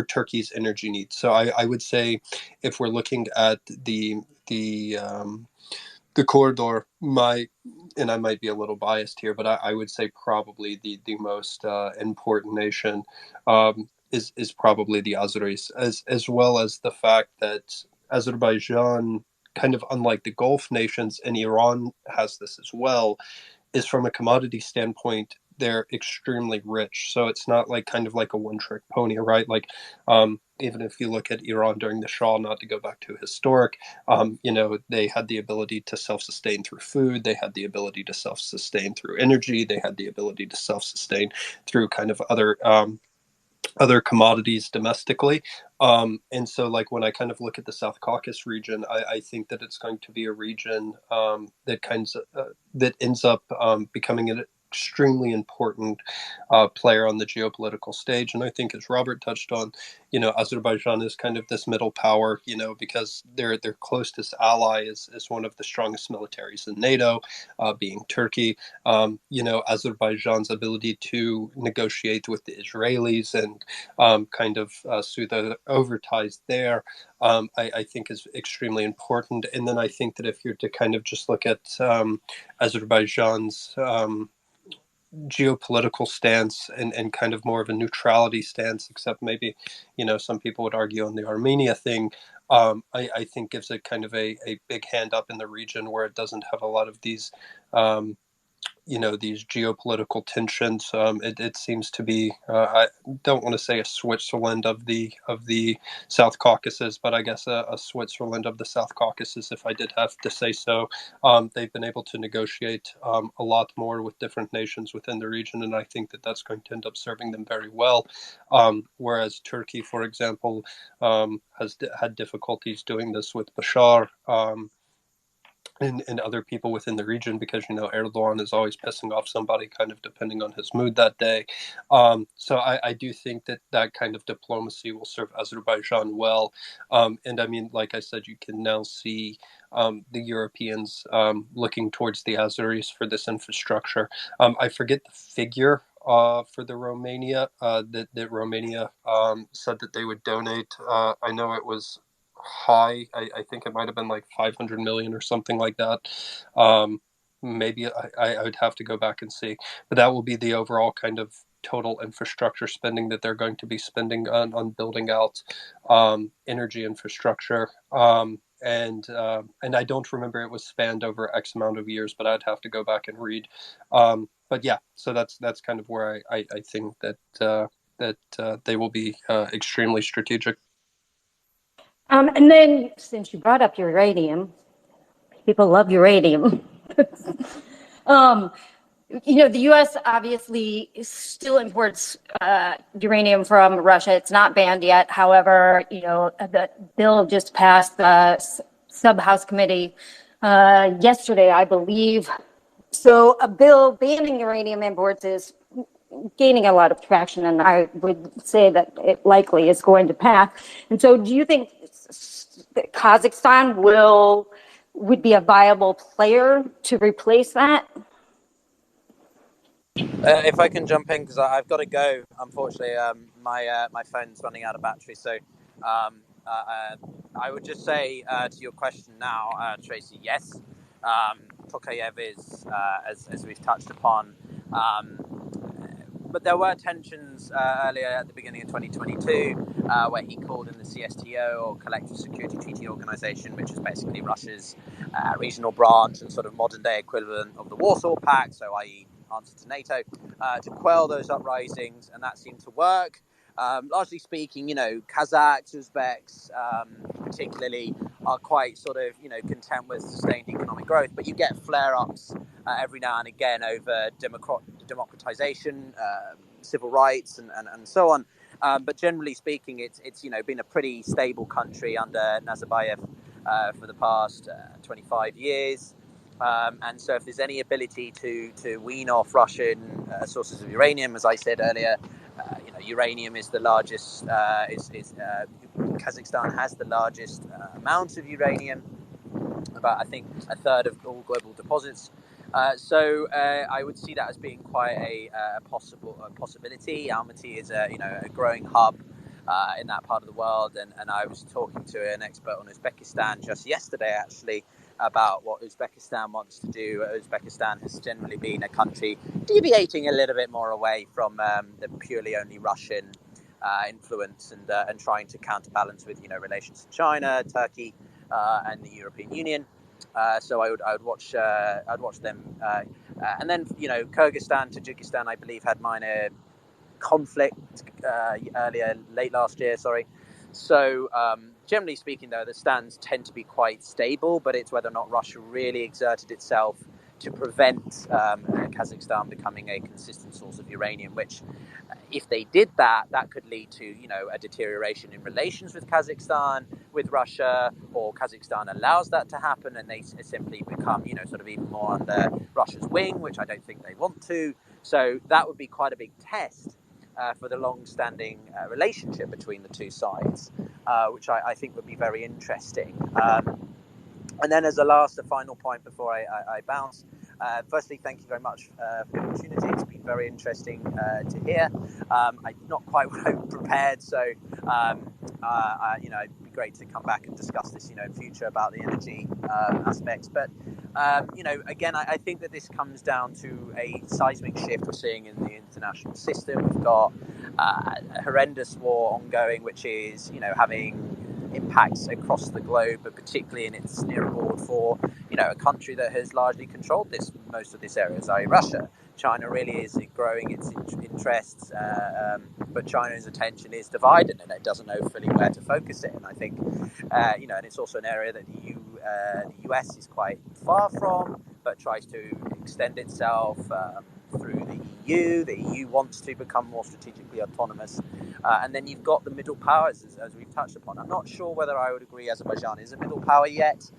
Turkey's energy needs. So I would say, if we're looking at the corridor, and I might be a little biased here, but I would say probably the most important nation is probably the Azeris, as well as the fact that Azerbaijan, kind of unlike the Gulf nations, and Iran has this as well, is, from a commodity standpoint, they're extremely rich. So it's not like kind of like a one trick pony, right? Like, even if you look at Iran during the Shah, not to go back to historic, they had the ability to self sustain through food. They had the ability to self sustain through energy. They had the ability to self sustain through kind of other commodities domestically. And so, like, when I kind of look at the South Caucasus region, I think that it's going to be a region that ends up becoming an extremely important player on the geopolitical stage. And I think, as Robert touched on, Azerbaijan is kind of this middle power, because their closest ally is one of the strongest militaries in NATO, being Turkey. Azerbaijan's ability to negotiate with the Israelis and kind of smooth over ties there, I think is extremely important. And then I think that if you're to kind of just look at Azerbaijan's geopolitical stance and kind of more of a neutrality stance, except maybe, some people would argue on the Armenia thing, I think gives it kind of a big hand up in the region, where it doesn't have a lot of these these geopolitical tensions. It seems to be, I don't want to say a Switzerland of the South Caucasus, but I guess a Switzerland of the South Caucasus, if I did have to say so. They've been able to negotiate a lot more with different nations within the region, and I think that that's going to end up serving them very well. Whereas Turkey, for example, has had difficulties doing this with Bashar. And other people within the region, because Erdogan is always pissing off somebody, kind of depending on his mood that day. So I do think that that kind of diplomacy will serve Azerbaijan well. And I mean, like I said, you can now see the Europeans looking towards the Azeris for this infrastructure. I forget the figure for the Romania that Romania said that they would donate. I know it was high. I think it might have been like 500 million or something like that. Maybe I would have to go back and see, but that will be the overall kind of total infrastructure spending that they're going to be spending on building out energy infrastructure. And I don't remember it was spanned over X amount of years, but I'd have to go back and read. But yeah, so that's kind of where I think that they will be extremely strategic. And then, since you brought up uranium, people love uranium. The U.S. obviously still imports uranium from Russia. It's not banned yet. However, the bill just passed the sub-House committee yesterday, I believe. So a bill banning uranium imports is gaining a lot of traction, and I would say that it likely is going to pass. And so do you think that Kazakhstan would be a viable player to replace that? If I can jump in, because I've got to go. Unfortunately, my phone's running out of battery. So I would just say to your question now, Tracy, yes, Tokayev is, as we've touched upon. But there were tensions earlier at the beginning of 2022 where he called in the CSTO, or Collective Security Treaty Organization, which is basically Russia's regional branch and sort of modern-day equivalent of the Warsaw Pact, so i.e. answer to NATO, to quell those uprisings, and that seemed to work. Largely speaking, Kazakhs, Uzbeks, particularly, are quite sort of, content with sustained economic growth. But you get flare-ups every now and again over democratization, civil rights, and so on. But generally speaking, it's been a pretty stable country under Nazarbayev for the past 25 years. And so if there's any ability to wean off Russian sources of uranium, as I said earlier, uranium is the largest, Kazakhstan has the largest amount of uranium, about, I think, a third of all global deposits. So I would see that as being quite a possibility. Almaty is a growing hub in that part of the world, and I was talking to an expert on Uzbekistan just yesterday, actually, about what Uzbekistan wants to do. Uzbekistan has generally been a country deviating a little bit more away from the purely only Russian influence, and trying to counterbalance with relations to China, Turkey, and the European Union. So I would watch them, and then Kyrgyzstan, Tajikistan, I believe, had minor conflict late last year. So generally speaking, though, the stands tend to be quite stable, but it's whether or not Russia really exerted itself to prevent Kazakhstan becoming a consistent source of uranium, which, if they did that, that could lead to, a deterioration in relations with Kazakhstan, with Russia, or Kazakhstan allows that to happen and they simply become, sort of even more under Russia's wing, which I don't think they want to. So that would be quite a big test for the long-standing relationship between the two sides, which I think would be very interesting. And then as a final point before I bounce, firstly, thank you very much for the opportunity. It's been very interesting to hear. I'm not quite what I prepared, so it'd be great to come back and discuss this, in future about the energy aspects. But again, I think that this comes down to a seismic shift we're seeing in the international system. We've got a horrendous war ongoing, which is, having impacts across the globe, but particularly in its near abroad for a country that has largely controlled most of this area, i.e. Russia. China really is growing its interests, but China's attention is divided, and it doesn't know fully where to focus it. And I think, and it's also an area that the US is quite far from, but tries to extend itself through the EU. The EU wants to become more strategically autonomous. And then you've got the middle powers, as we've touched upon. I'm not sure whether I would agree Azerbaijan is a middle power yet.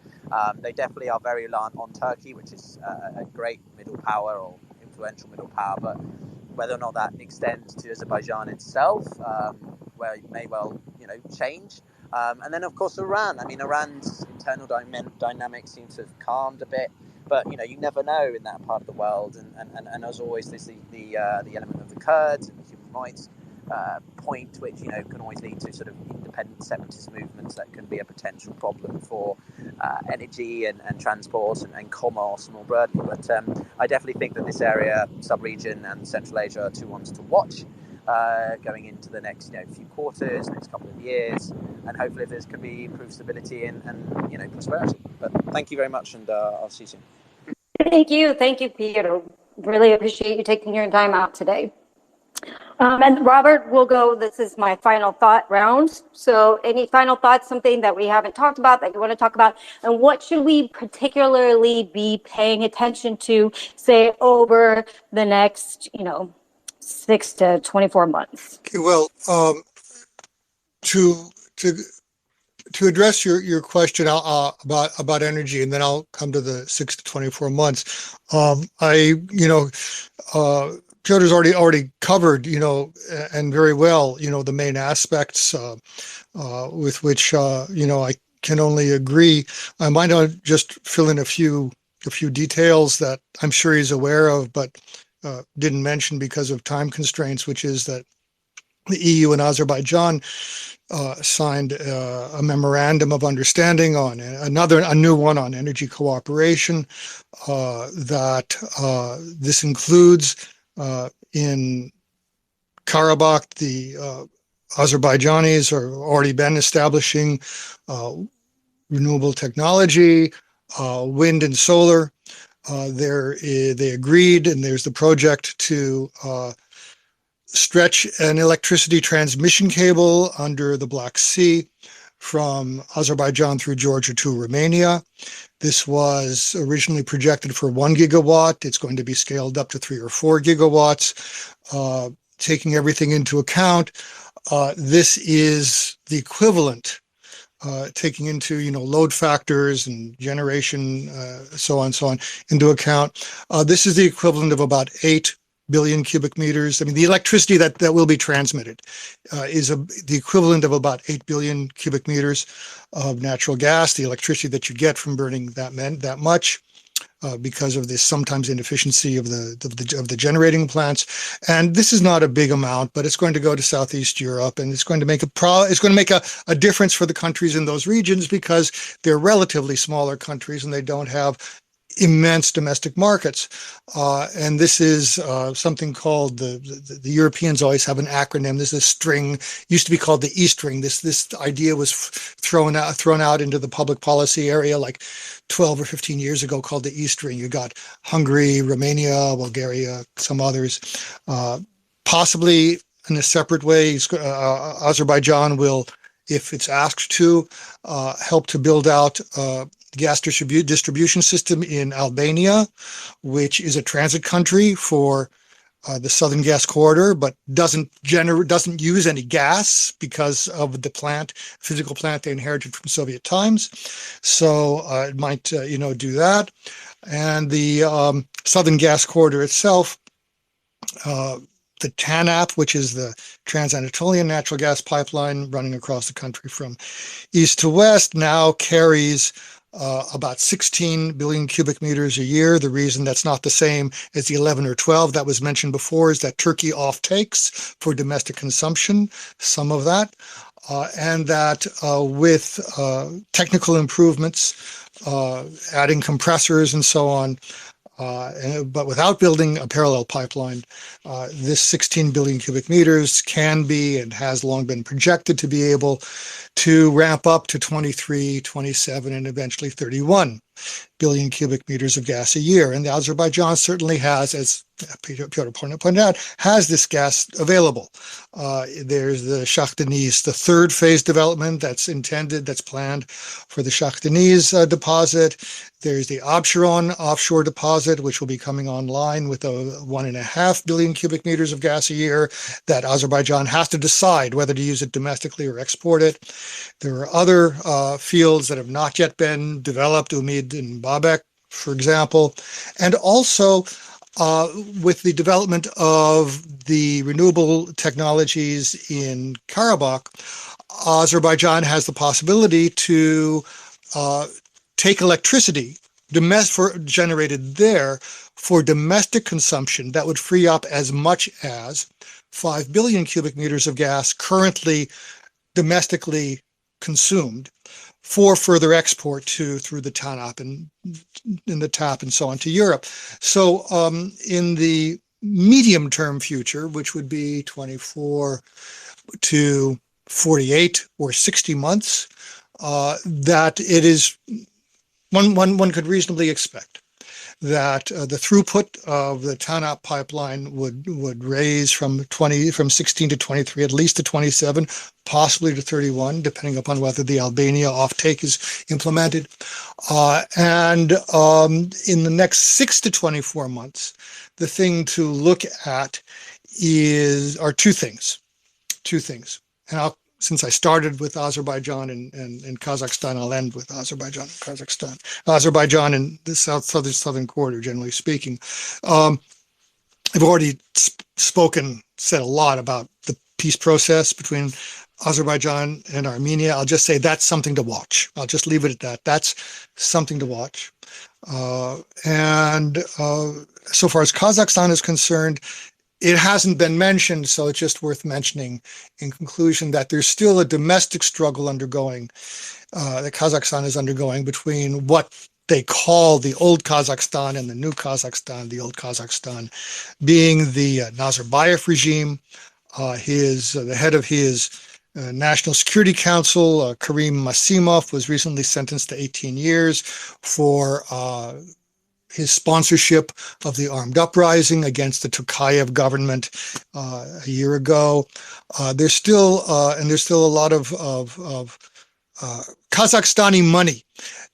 They definitely are very reliant on Turkey, which is a great middle power or influential middle power, but whether or not that extends to Azerbaijan itself, where it may well, change. And then, of course, Iran. I mean, Iran's internal dynamics seem to have calmed a bit, but you never know in that part of the world. And as always, there's the element of the Kurds and the human rights point, which can always lead to sort of independent separatist movements that can be a potential problem for energy and transport and commerce more broadly. But I definitely think that this area, sub-region and Central Asia, are two ones to watch going into the next few quarters, next couple of years, and hopefully there can be improved stability and prosperity. But thank you very much, and I'll see you soon. Thank you, Pyotr. Really appreciate you taking your time out today. And Robert, we'll go, this is my final thought round. So any final thoughts, something that we haven't talked about that you want to talk about? And what should we particularly be paying attention to, say, over the next, 6 to 24 months? Okay, well, to address your question about energy, and then I'll come to the 6 to 24 months. Pyotr's already covered, and very well, the main aspects with which I can only agree. I might just fill in a few details that I'm sure he's aware of, but didn't mention because of time constraints, which is that the EU and Azerbaijan signed a memorandum of understanding on a new one on energy cooperation. That this includes in Karabakh, the Azerbaijanis are already been establishing renewable technology, wind and solar. They agreed, and there's the project to stretch an electricity transmission cable under the Black Sea from Azerbaijan through Georgia to Romania. This was originally projected for 1 gigawatt. It's going to be scaled up to 3 or 4 gigawatts. Taking everything into account, this is the equivalent, taking into load factors and generation, so on into account. This is the equivalent of about 8 billion cubic meters. I mean, the electricity that will be transmitted is the equivalent of about 8 billion cubic meters of natural gas. The electricity that you get from burning that much, because of this sometimes inefficiency of the generating plants. And this is not a big amount, but it's going to go to Southeast Europe, and it's going to make a difference for the countries in those regions because they're relatively smaller countries and they don't have immense domestic markets. And this is something called the Europeans always have an acronym. This is a string, used to be called the E-string. This idea was thrown out into the public policy area like 12 or 15 years ago, called the E-string. You got Hungary, Romania, Bulgaria, some others. Possibly in a separate way, Azerbaijan will, if it's asked to, help to build out gas distribution system in Albania, which is a transit country for the Southern Gas Corridor, but doesn't use any gas because of the physical plant they inherited from Soviet times. So it might do that. And the Southern Gas Corridor itself, the TANAP, which is the Trans-Anatolian natural gas pipeline running across the country from east to west, now carries about 16 billion cubic meters a year. The reason that's not the same as the 11 or 12 that was mentioned before is that Turkey offtakes for domestic consumption some of that, and that with technical improvements, adding compressors and so on, but without building a parallel pipeline, this 16 billion cubic meters can be and has long been projected to be able to ramp up to 23, 27, and eventually 31 billion cubic meters of gas a year. And Azerbaijan certainly has, as Pyotr pointed out, has this gas available. There's the Shah Deniz, the third phase development that's planned for the Shah Deniz deposit. There's the Absheron offshore deposit, which will be coming online with 1.5 billion cubic meters of gas a year that Azerbaijan has to decide whether to use it domestically or export it. There are other fields that have not yet been developed, Umid and Babek, for example, and also with the development of the renewable technologies in Karabakh, Azerbaijan has the possibility to take electricity generated there for domestic consumption that would free up as much as 5 billion cubic meters of gas currently domestically consumed for further export through the TANAP and in the TAP and so on to Europe. So in the medium term future, which would be 24 to 48 or 60 months, that it is one could reasonably expect that the throughput of the TANAP pipeline would raise from 16 to 23, at least to 27, possibly to 31, depending upon whether the Albania offtake is implemented. And in the next 6 to 24 months, the thing to look at are two things. And since I started with Azerbaijan and Kazakhstan, I'll end with Azerbaijan and Kazakhstan. Azerbaijan and the southern corridor, generally speaking. I've already said a lot about the peace process between Azerbaijan and Armenia. I'll just say that's something to watch. I'll just leave it at that. That's something to watch. And so far as Kazakhstan is concerned, it hasn't been mentioned, so it's just worth mentioning in conclusion that there's still a domestic struggle that Kazakhstan is undergoing between what they call the old Kazakhstan and the new Kazakhstan, the old Kazakhstan being the Nazarbayev regime. The head of his National Security Council, Karim Masimov, was recently sentenced to 18 years for his sponsorship of the armed uprising against the Tokayev government a year ago. There's still a lot of Kazakhstani money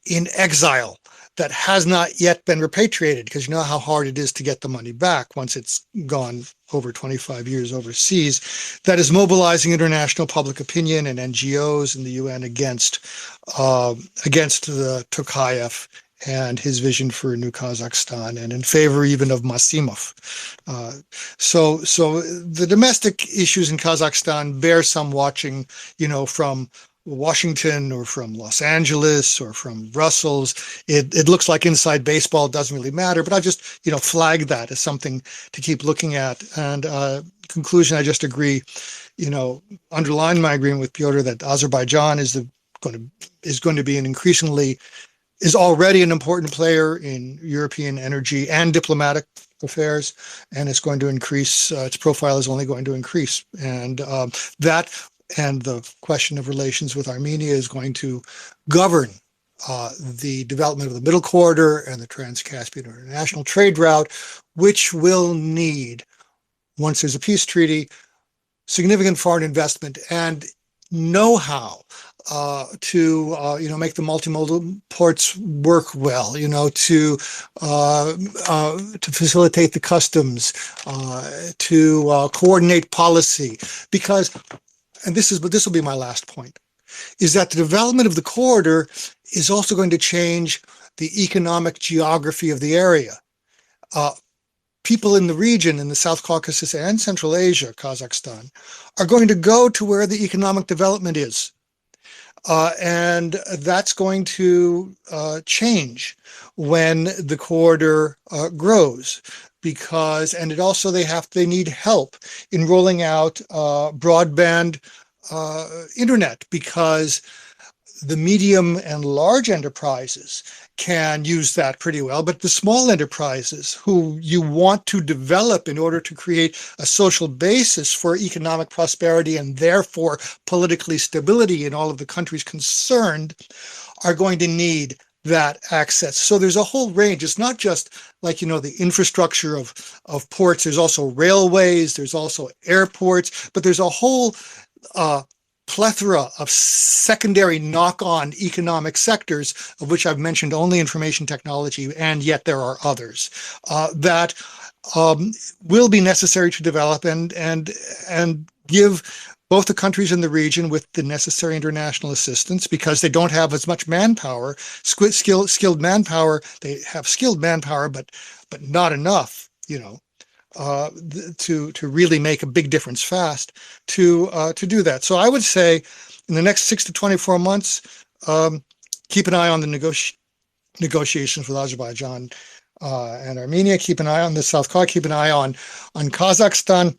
in exile that has not yet been repatriated, because you know how hard it is to get the money back once it's gone over 25 years overseas. That is mobilizing international public opinion and NGOs and the UN against the Tokayev and his vision for a new Kazakhstan, and in favor even of Masimov. So the domestic issues in Kazakhstan bear some watching, from Washington or from Los Angeles or from Brussels. It looks like inside baseball, doesn't really matter, but I just, flag that as something to keep looking at. And conclusion, I just agree, underline my agreement with Pyotr that Azerbaijan is going to be is already an important player in European energy and diplomatic affairs, and it's going to increase. Its profile is only going to increase, and that and the question of relations with Armenia is going to govern the development of the Middle Corridor and the Trans-Caspian international trade route, which will need, once there's a peace treaty, significant foreign investment and know-how to make the multimodal ports work well, to facilitate the customs, to coordinate policy, because, and this will be my last point, is that the development of the corridor is also going to change the economic geography of the area. People in the region, in the South Caucasus and Central Asia, Kazakhstan, are going to go to where the economic development is. And that's going to change when the corridor grows, and it also they need help in rolling out broadband internet, because the medium and large enterprises can use that pretty well, but the small enterprises who you want to develop in order to create a social basis for economic prosperity and therefore politically stability in all of the countries concerned are going to need that access. So there's a whole range. It's not just like, the infrastructure of ports. There's also railways, there's also airports, but there's a whole plethora of secondary knock-on economic sectors, of which I've mentioned only information technology, and yet there are others that will be necessary to develop and give both the countries in the region with the necessary international assistance, because they don't have as much manpower, skilled manpower. They have skilled manpower, but not enough, to really make a big difference fast to do that. So I would say in the next 6 to 24 months, keep an eye on the negotiations with Azerbaijan and Armenia. Keep an eye on the South Caucasus. Keep an eye on Kazakhstan,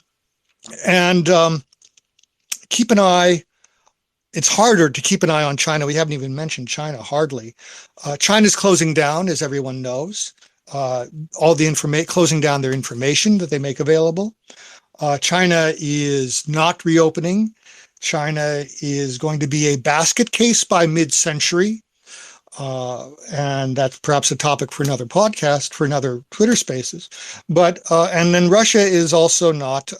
and keep an eye. It's harder to keep an eye on China. We haven't even mentioned China, hardly. China's closing down, as everyone knows. All the information, closing down their information that they make available. China is not reopening. China is going to be a basket case by mid-century. And that's perhaps a topic for another podcast, for another Twitter Spaces. But and then Russia is also not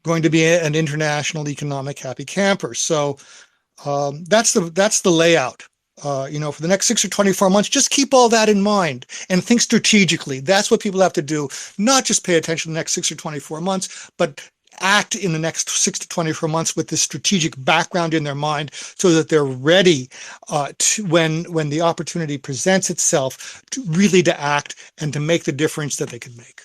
going to be an international economic happy camper. So that's the layout. For the next 6 or 24 months, just keep all that in mind and think strategically. That's what people have to do. Not just pay attention to the next 6 or 24 months, but act in the next 6 to 24 months with this strategic background in their mind, so that they're ready when the opportunity presents itself to act and to make the difference that they can make.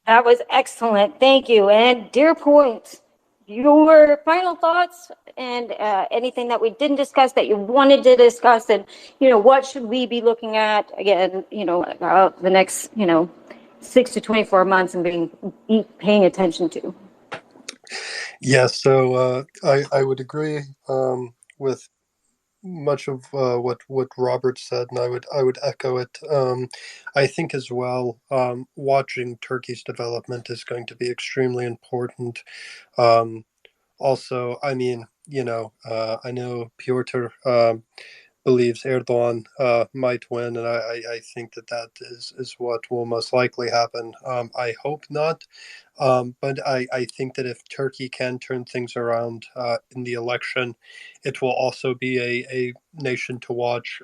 That was excellent. Thank you. And dear Point, your final thoughts and anything that we didn't discuss that you wanted to discuss, and what should we be looking at again, the next 6 to 24 months and paying attention to. Yeah, so I would agree with much of what Robert said, and I would echo it. I think as well, watching Turkey's development is going to be extremely important. Also, I mean, I know Pyotr believes Erdogan might win, and I think that is what will most likely happen. I hope not, but I think that if Turkey can turn things around in the election, it will also be a nation to watch.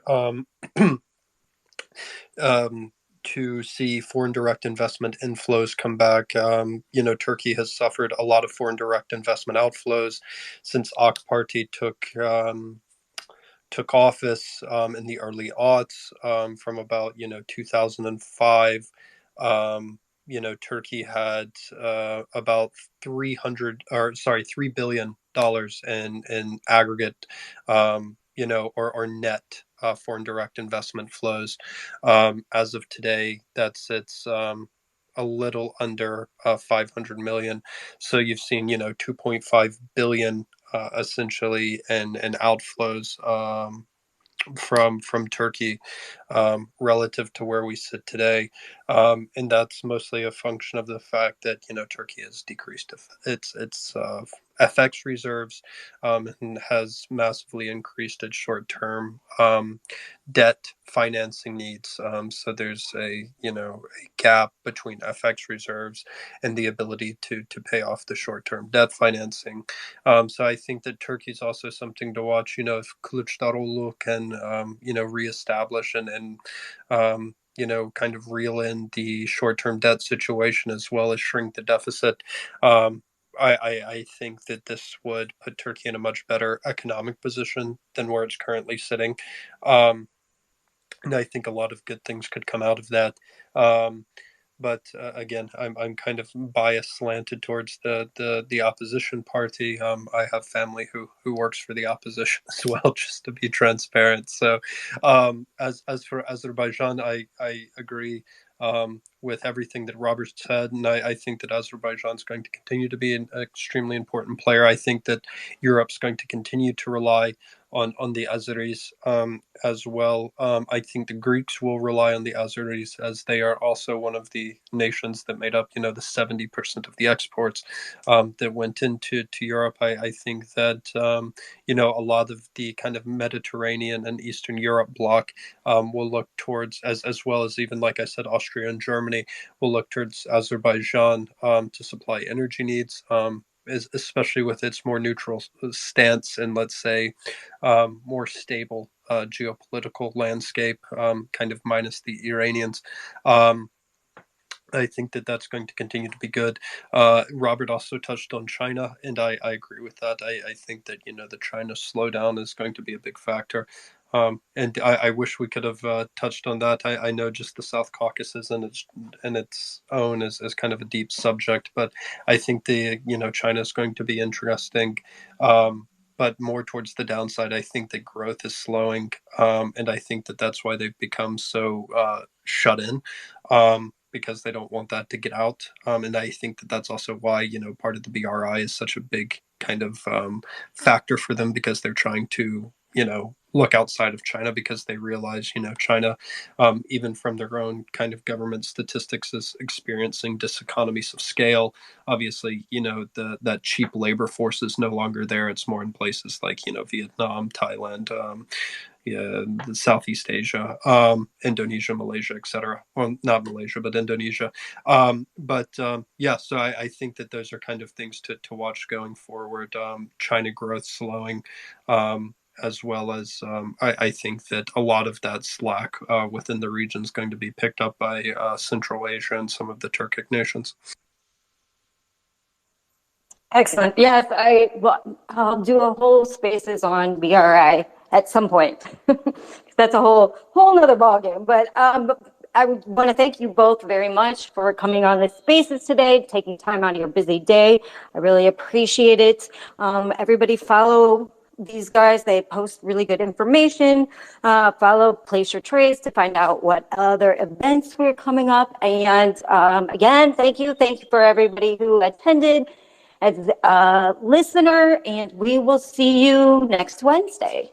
To see foreign direct investment inflows come back. Turkey has suffered a lot of foreign direct investment outflows since AK Party took office in the early aughts, from about 2005. Turkey had about $3 billion in aggregate, or net foreign direct investment flows. As of today, that's a little under 500 million. So you've seen 2.5 billion essentially in outflows from Turkey, relative to where we sit today, and that's mostly a function of the fact that Turkey has decreased its FX reserves, and has massively increased its short-term debt financing needs. So there's a gap between FX reserves and the ability to pay off the short-term debt financing. So I think that Turkey is also something to watch. If Kılıçdaroğlu can reestablish and kind of reel in the short-term debt situation as well as shrink the deficit. I think that this would put Turkey in a much better economic position than where it's currently sitting. And I think a lot of good things could come out of that. But again, I'm kind of biased, slanted towards the opposition party. I have family who works for the opposition as well, just to be transparent. So as for Azerbaijan, I agree with everything that Robert said, and I think that Azerbaijan is going to continue to be an extremely important player. I think that Europe's going to continue to rely on the Azeris as well. I think the Greeks will rely on the Azeris, as they are also one of the nations that made up, the 70% of the exports that went into Europe. I think that a lot of the kind of Mediterranean and Eastern Europe bloc will look towards, as well as even, like I said, Austria and Germany will look towards Azerbaijan to supply energy needs. Especially with its more neutral stance and, let's say, more stable geopolitical landscape, kind of minus the Iranians. I think that that's going to continue to be good. Robert also touched on China, and I agree with that. I think that, the China slowdown is going to be a big factor. And I wish we could have touched on that. I know just the South Caucasus in its own is kind of a deep subject, but I think China is going to be interesting. But more towards the downside, I think that growth is slowing, and I think that that's why they've become so shut in, because they don't want that to get out. And I think that that's also why, part of the BRI is such a big kind of factor for them, because they're trying to, look outside of China, because they realize, China, even from their own kind of government statistics, is experiencing diseconomies of scale. Obviously, that cheap labor force is no longer there. It's more in places like, Vietnam, Thailand, the Southeast Asia, Indonesia, Malaysia, etc. Well, not Malaysia, but Indonesia. So I think that those are kind of things to watch going forward. China growth slowing, as well as I think that a lot of that slack within the region is going to be picked up by Central Asia and some of the Turkic nations. Excellent. Yes, I'll do a whole spaces on BRI at some point. That's a whole nother ballgame. But I want to thank you both very much for coming on this spaces today, taking time out of your busy day. I really appreciate it. Everybody follow these guys. They post really good information. Follow Place Your Trades to find out what other events we're coming up. And again, thank you for everybody who attended as a listener, and we will see you next Wednesday.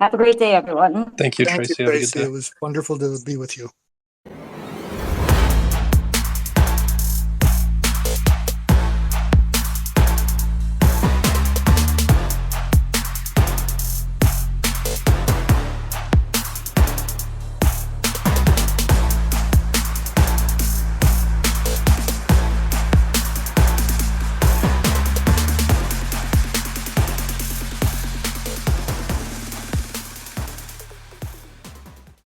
Have a great day, everyone. Thank you, Thank you, Tracy. Have a good Tracy. day. It was wonderful to be with you.